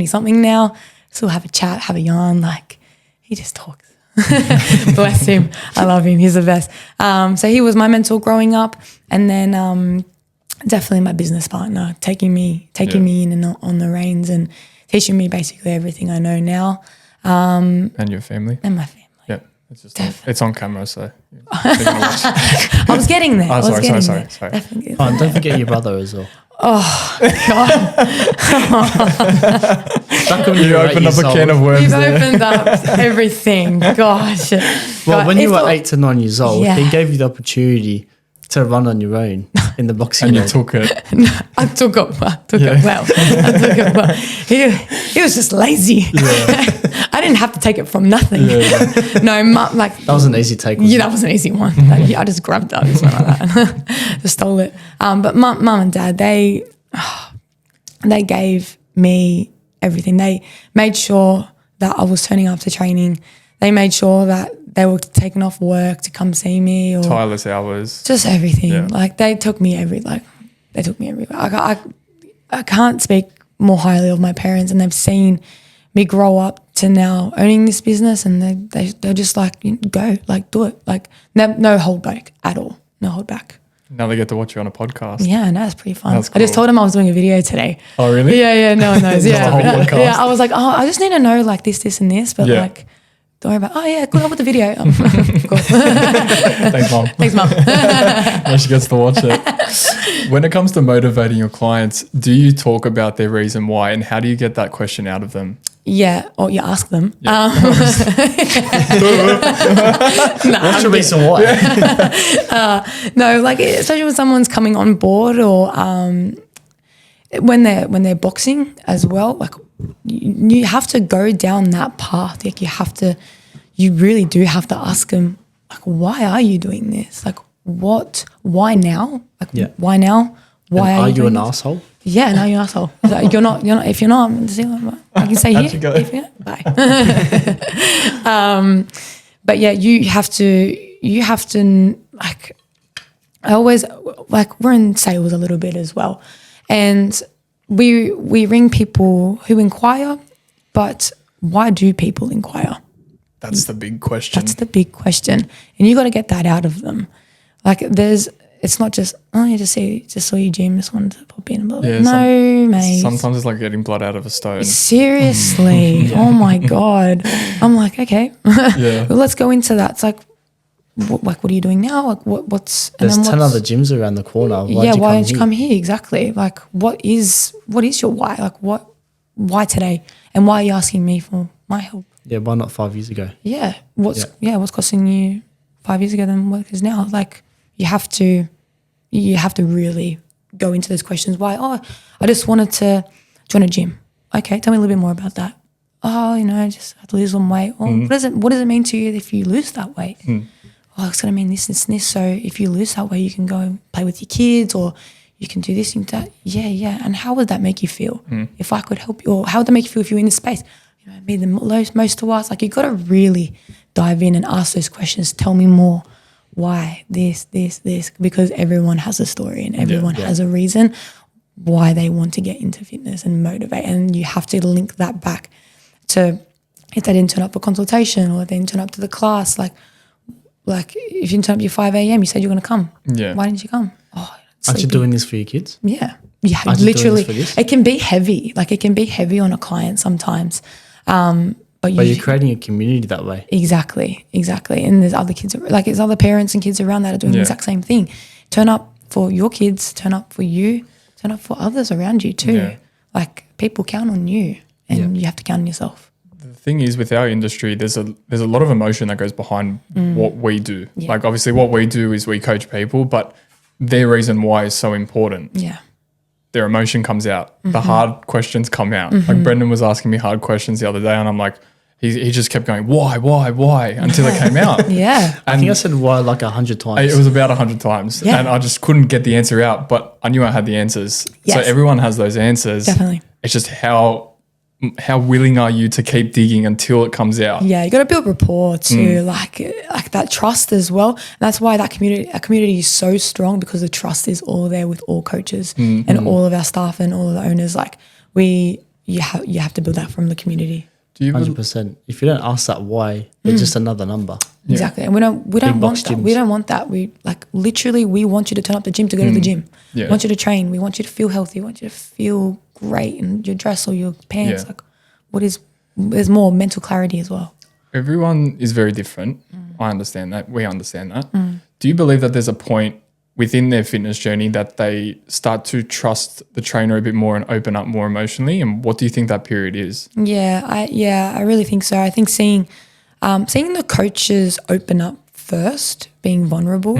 something now. Still have a chat, have a yarn. Like he just talks. Bless him. I love him. He's the best. So he was my mentor growing up, and then definitely my business partner, taking me in and on the reins and teaching me basically everything I know now. And your family. And my family. Yeah. It's on camera, so they're gonna watch. I was getting there. Oh, sorry. Definitely. Oh, and don't forget your brother as well. Oh, God. You opened up a can of worms You've there. opened up everything. Gosh. Well, God, when you if were it- 8 to 9 years old, Yeah. he gave you the opportunity to run on your own in the boxing And you ring. took it. I took it well. I took it well. He was just lazy. I didn't have to take it from nothing. No, like That was an easy take. yeah, that was an easy one. Like, I just grabbed that, just went like that, just stole it. But mum and dad, they gave me everything. They made sure that I was turning up to training. They made sure that they were taking off work to come see me, or Tireless hours. just everything. Yeah. Like they took me everywhere. I can't speak more highly of my parents, and they've seen me grow up to now owning this business, and they're just like, go, like do it, like no hold back at all, no hold back. Now they get to watch you on a podcast. Yeah, no, it's pretty fun. That's I just cool. told them I was doing a video today. Oh, really? Yeah, no one knows. Not a whole Yeah, podcast. I was like, oh, I just need to know like this and this, but Yeah. like, don't worry about. Oh yeah, good. How about the video? Cool. Thanks, Mom. Thanks, mum. Now she gets to watch it. When it comes to motivating your clients, do you talk about their reason why, and how do you get that question out of them? Yeah, or you ask them. What's your reason why? No, like especially when someone's coming on board, or when they're boxing as well. Like you have to go down that path. Like you really do have to ask them, like, why are you doing this? Like, what? Why now? Like, Yeah. why now? Why And are are you doing an this? asshole? Yeah, no, you're an asshole. Like, you're not. If you're not, I can say How'd here. you go? If you're not, bye. But yeah, you have to like. I always like we're in sales a little bit as well, and we ring people who inquire, but why do people inquire? That's the big question. That's the big question, and you got to get that out of them. Like it's not just, oh, you just saw your gym, just wanted to pop in. Blah, blah. Yeah, No, mate. Sometimes it's like getting blood out of a stone. Seriously. Oh my God. I'm like, okay. Yeah. Well, let's go into that. It's like, what are you doing now? Like what's, and There's then 10 what's- other gyms around the corner. why don't you come here? Exactly. Like, what is your why? Like, why today? And why are you asking me for my help? Yeah, why not 5 years ago? Yeah. What's costing you 5 years ago than what it is now? Like, you have to really go into those questions. Why? Oh, I just wanted to join a gym. Okay, tell me a little bit more about that. Oh, I just have to lose some weight. Well, what does it mean to you if you lose that weight? Oh, it's gonna mean this, this, and this. So if you lose that weight, you can go and play with your kids, or you can do this and that. Yeah. And how would that make you feel if I could help you? Or how would that make you feel if you're in this space? It'd be the most to us. Like, you got to really dive in and ask those questions. Tell me more. Why this, because everyone has a story and everyone has a reason why they want to get into fitness and motivate. And you have to link that back to if they didn't turn up for consultation, or if they didn't turn up to the class, like if you didn't turn up at 5 a.m, you said you're going to come. Yeah. Why didn't you come? Oh, Aren't you doing this for your kids? Yeah, Aren't you doing literally. this for this? It can be heavy. Like, it can be heavy on a client sometimes. But You're creating a community that way. Exactly. And there's other kids, like there's other parents and kids around that are doing the exact same thing. Turn up for your kids, turn up for you, turn up for others around you too. Yeah. Like, people count on you, and you have to count on yourself. The thing is, with our industry, there's a lot of emotion that goes behind what we do. Yeah. Like, obviously what we do is we coach people, but their reason why is so important. Yeah. Their emotion comes out. The hard questions come out. Like, Brendan was asking me hard questions the other day, and I'm like, he just kept going, why, until it came out. Yeah. I think I said why like 100 times. It was about 100 times, Yeah. and I just couldn't get the answer out, but I knew I had the answers. Yes. So everyone has those answers. Definitely. It's just how willing are you to keep digging until it comes out? Yeah, you got to build rapport too, like that trust as well. And that's why that community is so strong, because the trust is all there with all coaches and all of our staff and all of the owners. Like, you have to build that from the community. Do you 100%. If you don't ask that why, it's just another number. Exactly. And we don't want box that. gyms. We don't want that. We literally, we want you to turn up the gym to go to the gym. Yeah. We want you to train. We want you to feel healthy. We want you to feel great in your dress or your pants. Yeah. Like, there's more mental clarity as well. Everyone is very different. I understand that. We understand that. Do you believe that there's a point within their fitness journey that they start to trust the trainer a bit more and open up more emotionally? And what do you think that period is? I really think so. I think seeing the coaches open up first, being vulnerable,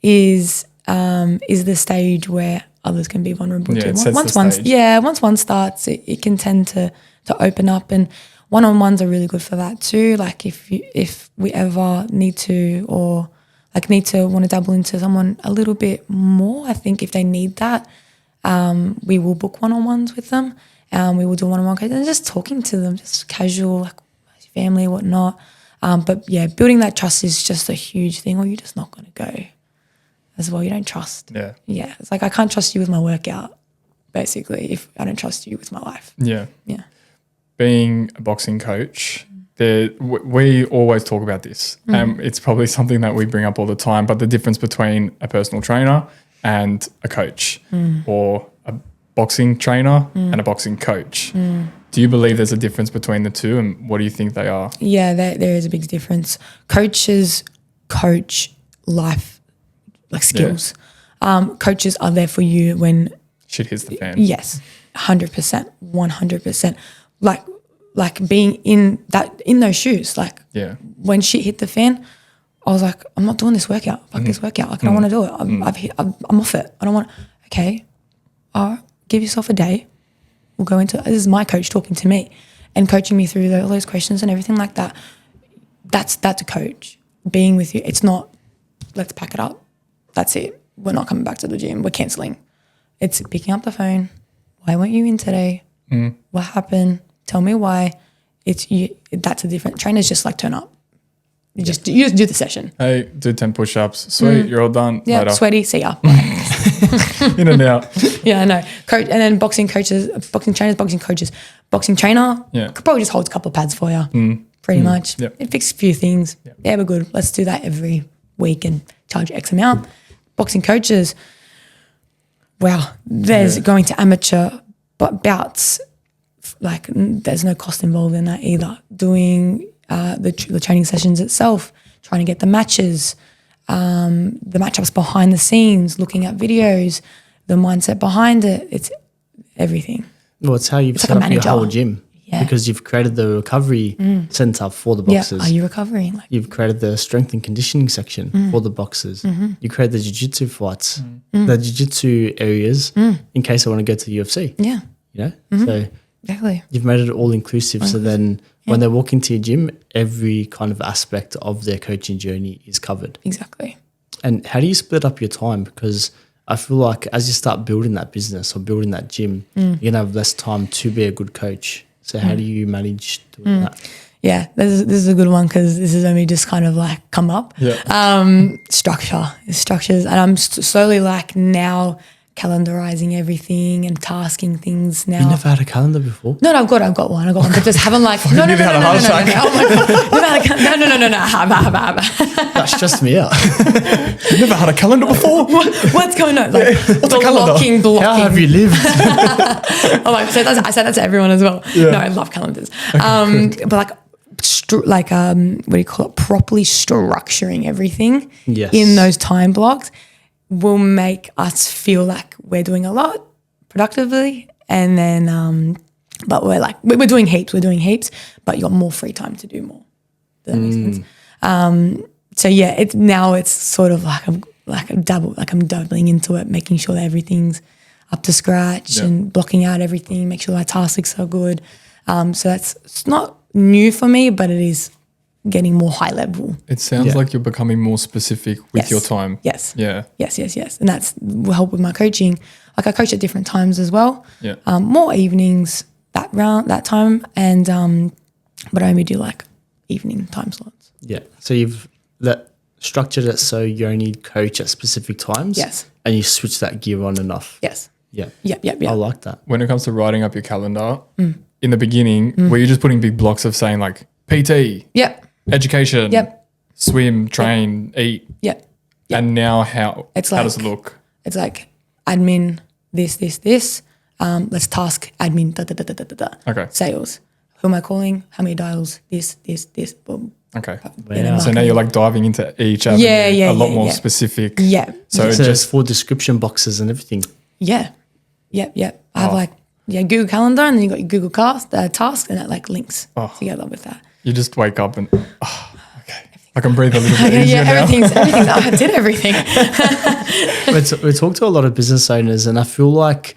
is is the stage where others can be vulnerable Yeah, too. it sets Once the one, stage. once one starts, it can tend to open up, and one-on-ones are really good for that too. Like if we ever need to, or like want to dabble into someone a little bit more, I think if they need that, we will book one-on-ones with them. We will do one-on-one coaching and just talking to them, just casual, like family, whatnot. But yeah, building that trust is just a huge thing, or you're just not going to go as well. You don't trust. Yeah. Yeah. It's like I can't trust you with my workout, basically, if I don't trust you with my life. Yeah. Yeah. Being a boxing coach, we always talk about this. It's probably something that we bring up all the time, but the difference between a personal trainer and a coach, or a boxing trainer and a boxing coach. Do you believe there's a difference between the two, and what do you think they are? Yeah, there is a big difference. Coaches coach life, like skills. Coaches are there for you when Shit hits the fan. yes, 100%, 100%. Like being in those shoes. Like Yeah. when shit hit the fan, I was like, I'm not doing this workout. Fuck this workout. Like I don't want to do it. I'm off it. I don't want. Okay, give yourself a day. We'll go into. This is my coach talking to me, and coaching me through all those questions and everything like that. That's a coach being with you. It's not. Let's pack it up. That's it. We're not coming back to the gym. We're cancelling. It's picking up the phone. Why weren't you in today? What happened? Tell me why. It's you. That's a different. Trainers just like turn up. You just do the session. Hey, do 10 push-ups. Sweet, you're all done. Yeah, Later. sweaty. See ya. In and out. Yeah, I know. Coach, and then boxing coaches, boxing trainers, boxing coaches, boxing trainer. Yeah. Could probably just holds a couple of pads for you. Pretty much. Yep. It fixes a few things. Yep. Yeah, we're good. Let's do that every week and charge X amount. Boxing coaches. Wow, there's going to amateur bouts. Like there's no cost involved in that either. Doing the training sessions itself, trying to get the matches, the matchups behind the scenes, looking at videos, the mindset behind it. It's everything. Well, it's how you've It's like set a up your manager. whole gym. Yeah. Because you've created the recovery center for the Yeah, boxers. are you recovering? Like, You've created the strength and conditioning section for the boxers. You created the jiu-jitsu fights, the jiu-jitsu areas in case I want to go to the UFC, yeah, you know? So exactly. you've made it all inclusive. So then when they walk into your gym, every kind of aspect of their coaching journey is covered. Exactly. And how do you split up your time? Because I feel like as you start building that business or building that gym, you're going to have less time to be a good coach. So how do you manage doing that? Yeah, this is a good one because this has only just kind of like come up. Yeah. Structures, and I'm slowly like now calendarizing everything and tasking things now. You never had a calendar before? No, I've got one, but just haven't like no. Oh my god, no. I have. That stressed me out. You've never had a calendar before? What's going on? Like What's a calendar? blocking. How have you lived? I said that to everyone as well. Yeah. No, I love calendars. But like, what do you call it? Properly structuring everything Yes. in those time blocks will make us feel like we're doing a lot productively, and then but we're doing heaps, but you got more free time to do more. Does that make sense? So yeah, it's sort of like I'm dabbling into it, making sure that everything's up to scratch and blocking out everything, make sure our tasks are good. So it's not new for me, but it is getting more high level. It sounds like you're becoming more specific with Yes. your time. Yes. Yeah. Yes. And that's will help with my coaching. Like I coach at different times as well. Yeah. More evenings that time, and but I only do like evening time slots. Yeah. So you've structured it so you only coach at specific times. Yes. And you switch that gear on and off. Yes. Yeah. Yep. I like that. When it comes to writing up your calendar, in the beginning, were you just putting big blocks of saying like PT, Yep. education, Yep. swim, train, eat, Yep. and now how does it look? It's like admin, this. Let's task admin, Okay. Sales. Who am I calling? How many dials? This. Boom. Okay. Then So now you're like diving into each avenue a lot more specific. Yeah. So So just there's full description boxes and everything. Yeah. Yep. I have Google Calendar, and then you got your Google tasks, and that like links together with that. you just wake up and okay. I can breathe a little bit Yeah, easier now. everything's. I did everything. We talk to a lot of business owners, and I feel like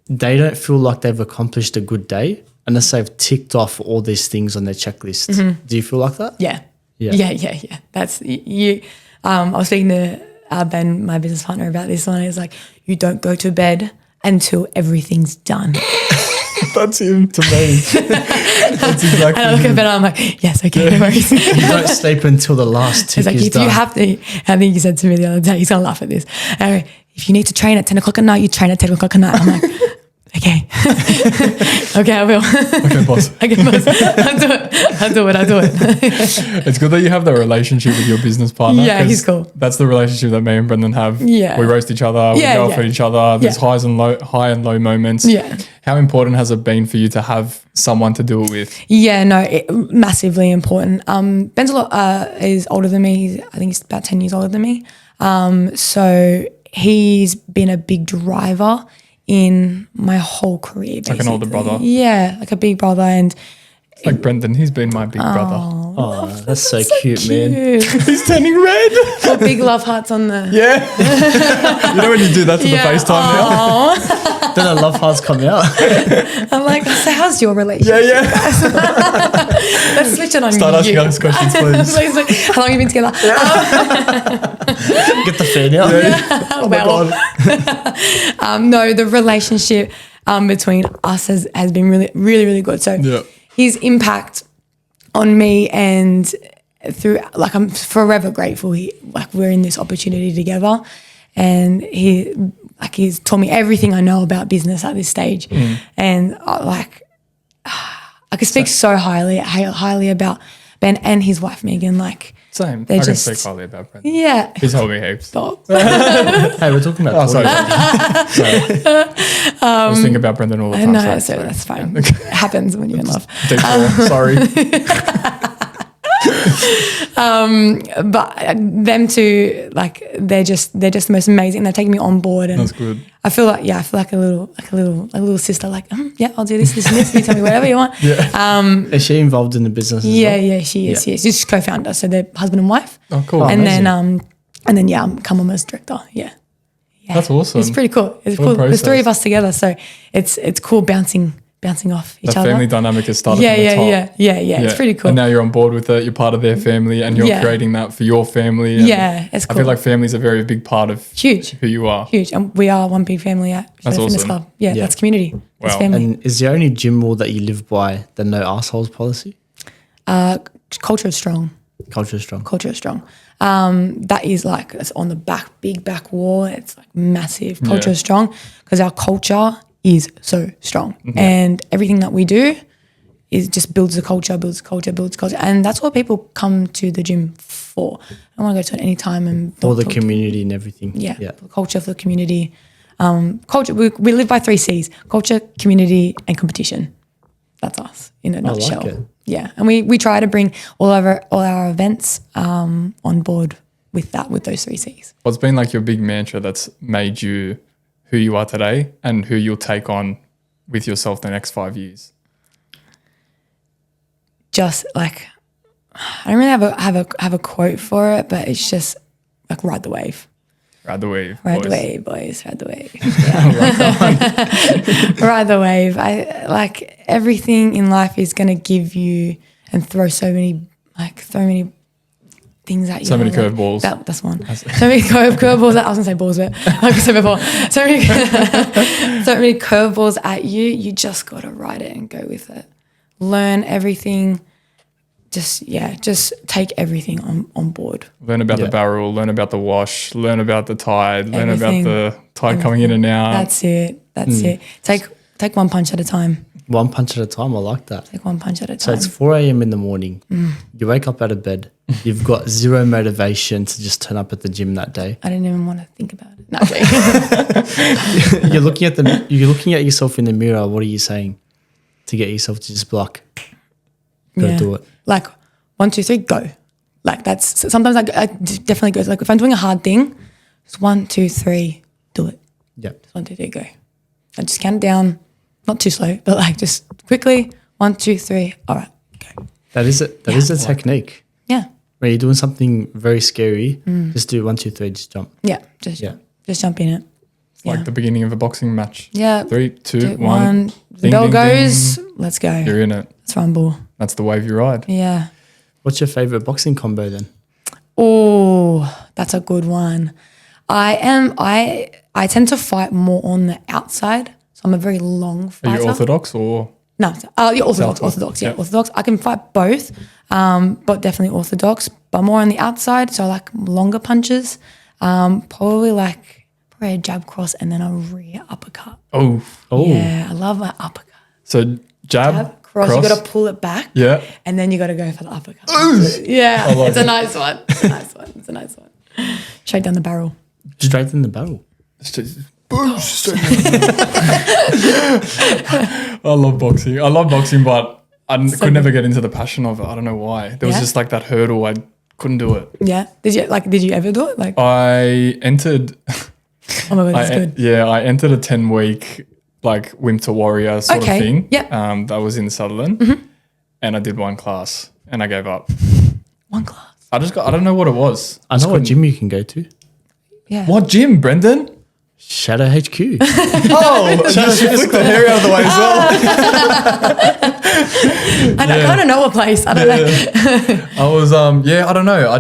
they don't feel like they've accomplished a good day unless they've ticked off all these things on their checklist. Do you feel like that? Yeah. Yeah. Yeah. That's you. I was speaking to Ben, my business partner, about this one. He's like, you don't go to bed until everything's done. That's him to me. That's exactly And I look at Ben and I'm like, yes, okay, no worries. You don't sleep until the last tick He's like, is if done. you have to, I think he said to me the other day, he's going to laugh at this. If you need to train at 10 o'clock at night, you train at 10 o'clock at night. I'm like, okay. Okay, I will. Okay, boss. Okay, boss. I'll do it. It's good that you have that relationship with your business partner. Yeah, 'cause he's cool. That's the relationship that me and Brendan have. Yeah. We roast each other. We Yeah, go off yeah. at each other. There's Yeah. high and low moments. Yeah. How important has it been for you to have someone to do it with? Yeah, no, massively important. Ben's is older than me. I think he's about 10 years older than me. So he's been a big driver in my whole career. Basically. Like an older brother. Yeah, like a big brother. And Like Brendan, he's been my big brother. Oh, that's so cute, man. He's turning red. Got big love hearts on the. Yeah. You know when you do that to the FaceTime now? now? Then the love hearts come out. I'm like, so how's your relationship? Yeah. Let's switch it on Start you. asking us questions, please. Please, how long have you been together? Get the fan out. Oh my Well, God. no, the relationship between us has been really good. So Yeah. his impact on me and through, like, I'm forever grateful. We're in this opportunity together, and he's taught me everything I know about business at this stage, and I could speak so highly about Ben and his wife Megan. Like, Same. They I can just- speak highly about Brendan. yeah. He's told me heaps. Stop. Hey, we're talking about Oh, sorry. Claudia. Sorry. I was thinking about Brendan all the time. No, so that's fine. It happens when you're in love. detour. Sorry. But them two, like, they're just the most amazing. They're taking me on board, and That's good. I feel like a little sister. Like, yeah, I'll do this, and this. You tell me whatever you want. Is she involved in the business as Yeah, well? yeah, she is. Yeah. She's co-founder, so they're husband and wife. Oh, cool. and amazing. then I'm Kamama's director. Yeah. That's awesome. It's pretty cool. It's What a cool. There's three of process. us together, so it's cool bouncing off each The other. family dynamic has started Yeah, from the yeah, top. yeah. It's pretty cool. And now you're on board with it. You're part of their family, and you're Yeah. creating that for your family. And Yeah, it's I cool. feel like family's a very big part of Huge. who you are. Huge. And we are one big family at That's Fitness awesome. Club. Yeah, Yeah. that's community. That's Wow. family. And is there any gym rule that you live by, the no assholes policy? Culture is strong. Culture is strong. Culture is strong. That is like, it's on the big back wall. It's like massive. Culture Yeah. is strong because our culture is so strong. And everything that we do is just builds the culture. And that's what people come to the gym for. I want to go to it any time and For the talk to- community and everything. Yeah, culture for the community. Culture. We live by 3 C's: culture, community, and competition. That's us in a like nutshell. it. Yeah, and we try to bring all our events on board with those 3 C's. What's been like your big mantra that's made you who you are today and who you'll take on with yourself the next 5 years? Just like, I don't really have a quote for it, but it's just like, ride the wave. Ride the wave. Ride the boys. wave, boys. Ride the wave. Yeah. Ride the wave. I like, everything in life is gonna give you and throw so many things at you. So many Like, curveballs. That's one. So many curveballs. I was gonna say balls, but like I said before, so many curveballs at you. You just gotta ride it and go with it. Learn everything. Just take everything on board. Learn about the Yeah. barrel, learn about the wash, learn about the tide, learn Everything. about the tide coming in and out. That's it. Take one punch at a time. One punch at a time. I like that. Take one punch at a So time. it's 4 a.m. in the morning. You wake up out of bed. You've got zero motivation to just turn up at the gym that day. I didn't even want to think about it. No, I'm joking. You're looking at yourself in the mirror. What are you saying to get yourself to just block? Go do it. Like 1, 2, 3, go. Like, that's sometimes I definitely go. Like, if I'm doing a hard thing, it's 1, 2, 3, do it. Yeah. Just 1, 2, 3, go. I just count it down, not too slow, but like just quickly. 1, 2, 3. All right, go. That is a technique. Yeah. when you're doing something very scary, just do 1, 2, 3, just jump. Yeah, just jump in it. Like the beginning of a boxing match. Yeah. 3, 2, 1. The bell goes. Let's go. You're in it. Let's rumble. That's the wave you ride. Yeah. What's your favorite boxing combo then? Oh, that's a good one. I tend to fight more on the outside, so I'm a very long fighter. Are you orthodox or? No, you're orthodox. South- Orthodox, yeah, yeah. orthodox. I can fight both, but definitely orthodox. But more on the outside, so I like longer punches. Probably a jab cross and then a rear uppercut. Oh. Yeah, I love my uppercut. So jab, Cross, you got to pull it back. Yeah. And then you got to go for the uppercut. Yeah, it's a nice one. It's a nice one. Straight down the barrel. Straight in the barrel. Boom, straight I love boxing. But I could never get into the passion of it. I don't know why. There was just like that hurdle. I couldn't do it. Yeah. Did you ever do it? I entered. Oh my God, that's good. Yeah, I entered a 10-week winter warrior sort of thing. Yeah. That was in Sutherland, and I did one class and I gave up. One class. I don't know what it was. I know what gym you can go to. Yeah. What gym, Brendan? Shadow HQ. Oh, you flicked the hair out of the way as well. I kind of know a place. I don't know. I was I don't know.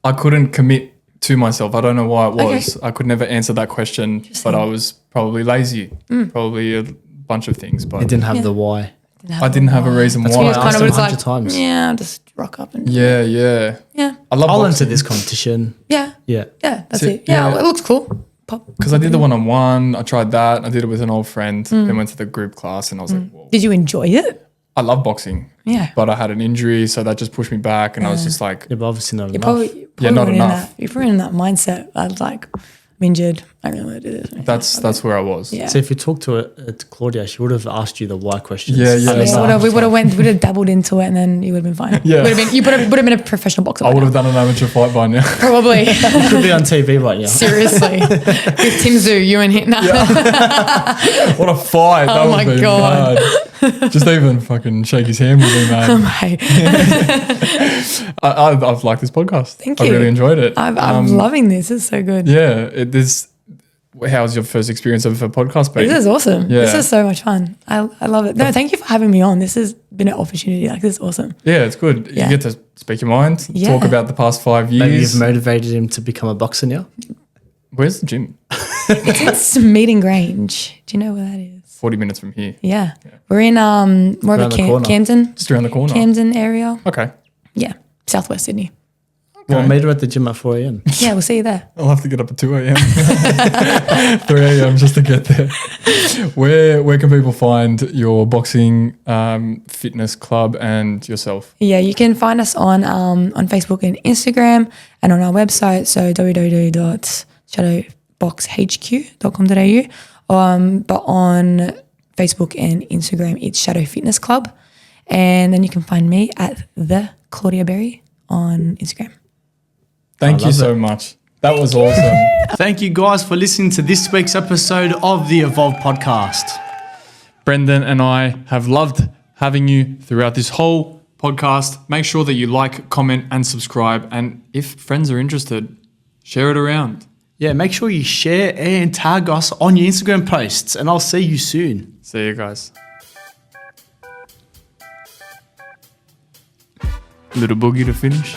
I couldn't commit to myself. I don't know why it was. Okay. I could never answer that question, but I was probably lazy. Probably a bunch of things, but It didn't have the why. I didn't have a reason That's why. what I asked him was 100 times. Yeah, just rock up and Yeah. I love I'll boxing. enter this competition. Yeah. Yeah. Yeah, that's So, it. Yeah, yeah. it looks cool. Pop. Because I did the one-on-one. I tried that. I did it with an old friend. Then went to the group class, and I was like, whoa. Did you enjoy it? I love boxing. Yeah. But I had an injury, so that just pushed me back, and I was just like, Yeah, but obviously not You're enough. probably not in enough. you're probably in that mindset. I was like, I'm injured. I don't really want to do this. that's where I was. Yeah. So if you talked to Claudia, she would have asked you the why questions. Yeah. We would have dabbled into it, and then you would have been fine. Yeah. You would have been a professional boxer. I would have done an amateur fight by now. Probably. You could be on TV right now. Seriously. With Tim Zhu, you and him. No. What a fight. That Oh would my be God. mad. Just even fucking shake his hand with me, man. Mate, I've liked this podcast. Thank I you. really enjoyed it. I'm loving this. It's so good. Yeah. How's your first experience of a podcast been? This is awesome. Yeah. This is so much fun. I love it. No, thank you for having me on. This has been an opportunity. This is awesome. Yeah, it's good. Yeah. You get to speak your mind, Yeah. talk about the past 5 years. Maybe you've motivated him to become a boxer now. Where's the gym? It's Meeting Grange. Do you know where that is? 40 minutes from here. Yeah. We're in more of Around a the corner. Camden. Just around the corner. Camden area. Okay. Yeah. Southwest Sydney. Well, I meet her at the gym at 4 a.m. Yeah, we'll see you there. I'll have to get up at 2 a.m. 3 a.m. just to get there. Where can people find your boxing fitness club and yourself? Yeah, you can find us on Facebook and Instagram and on our website, so www.shadowboxhq.com.au. But on Facebook and Instagram, it's Shadow Fitness Club. And then you can find me at the Claudia Berry on Instagram. Thank you so much. That was awesome. Thank you guys for listening to this week's episode of the Evolv Podcast. Brendan and I have loved having you throughout this whole podcast. Make sure that you like, comment, and subscribe. And if friends are interested, share it around. Yeah, make sure you share and tag us on your Instagram posts, and I'll see you soon. See you guys. Little boogie to finish.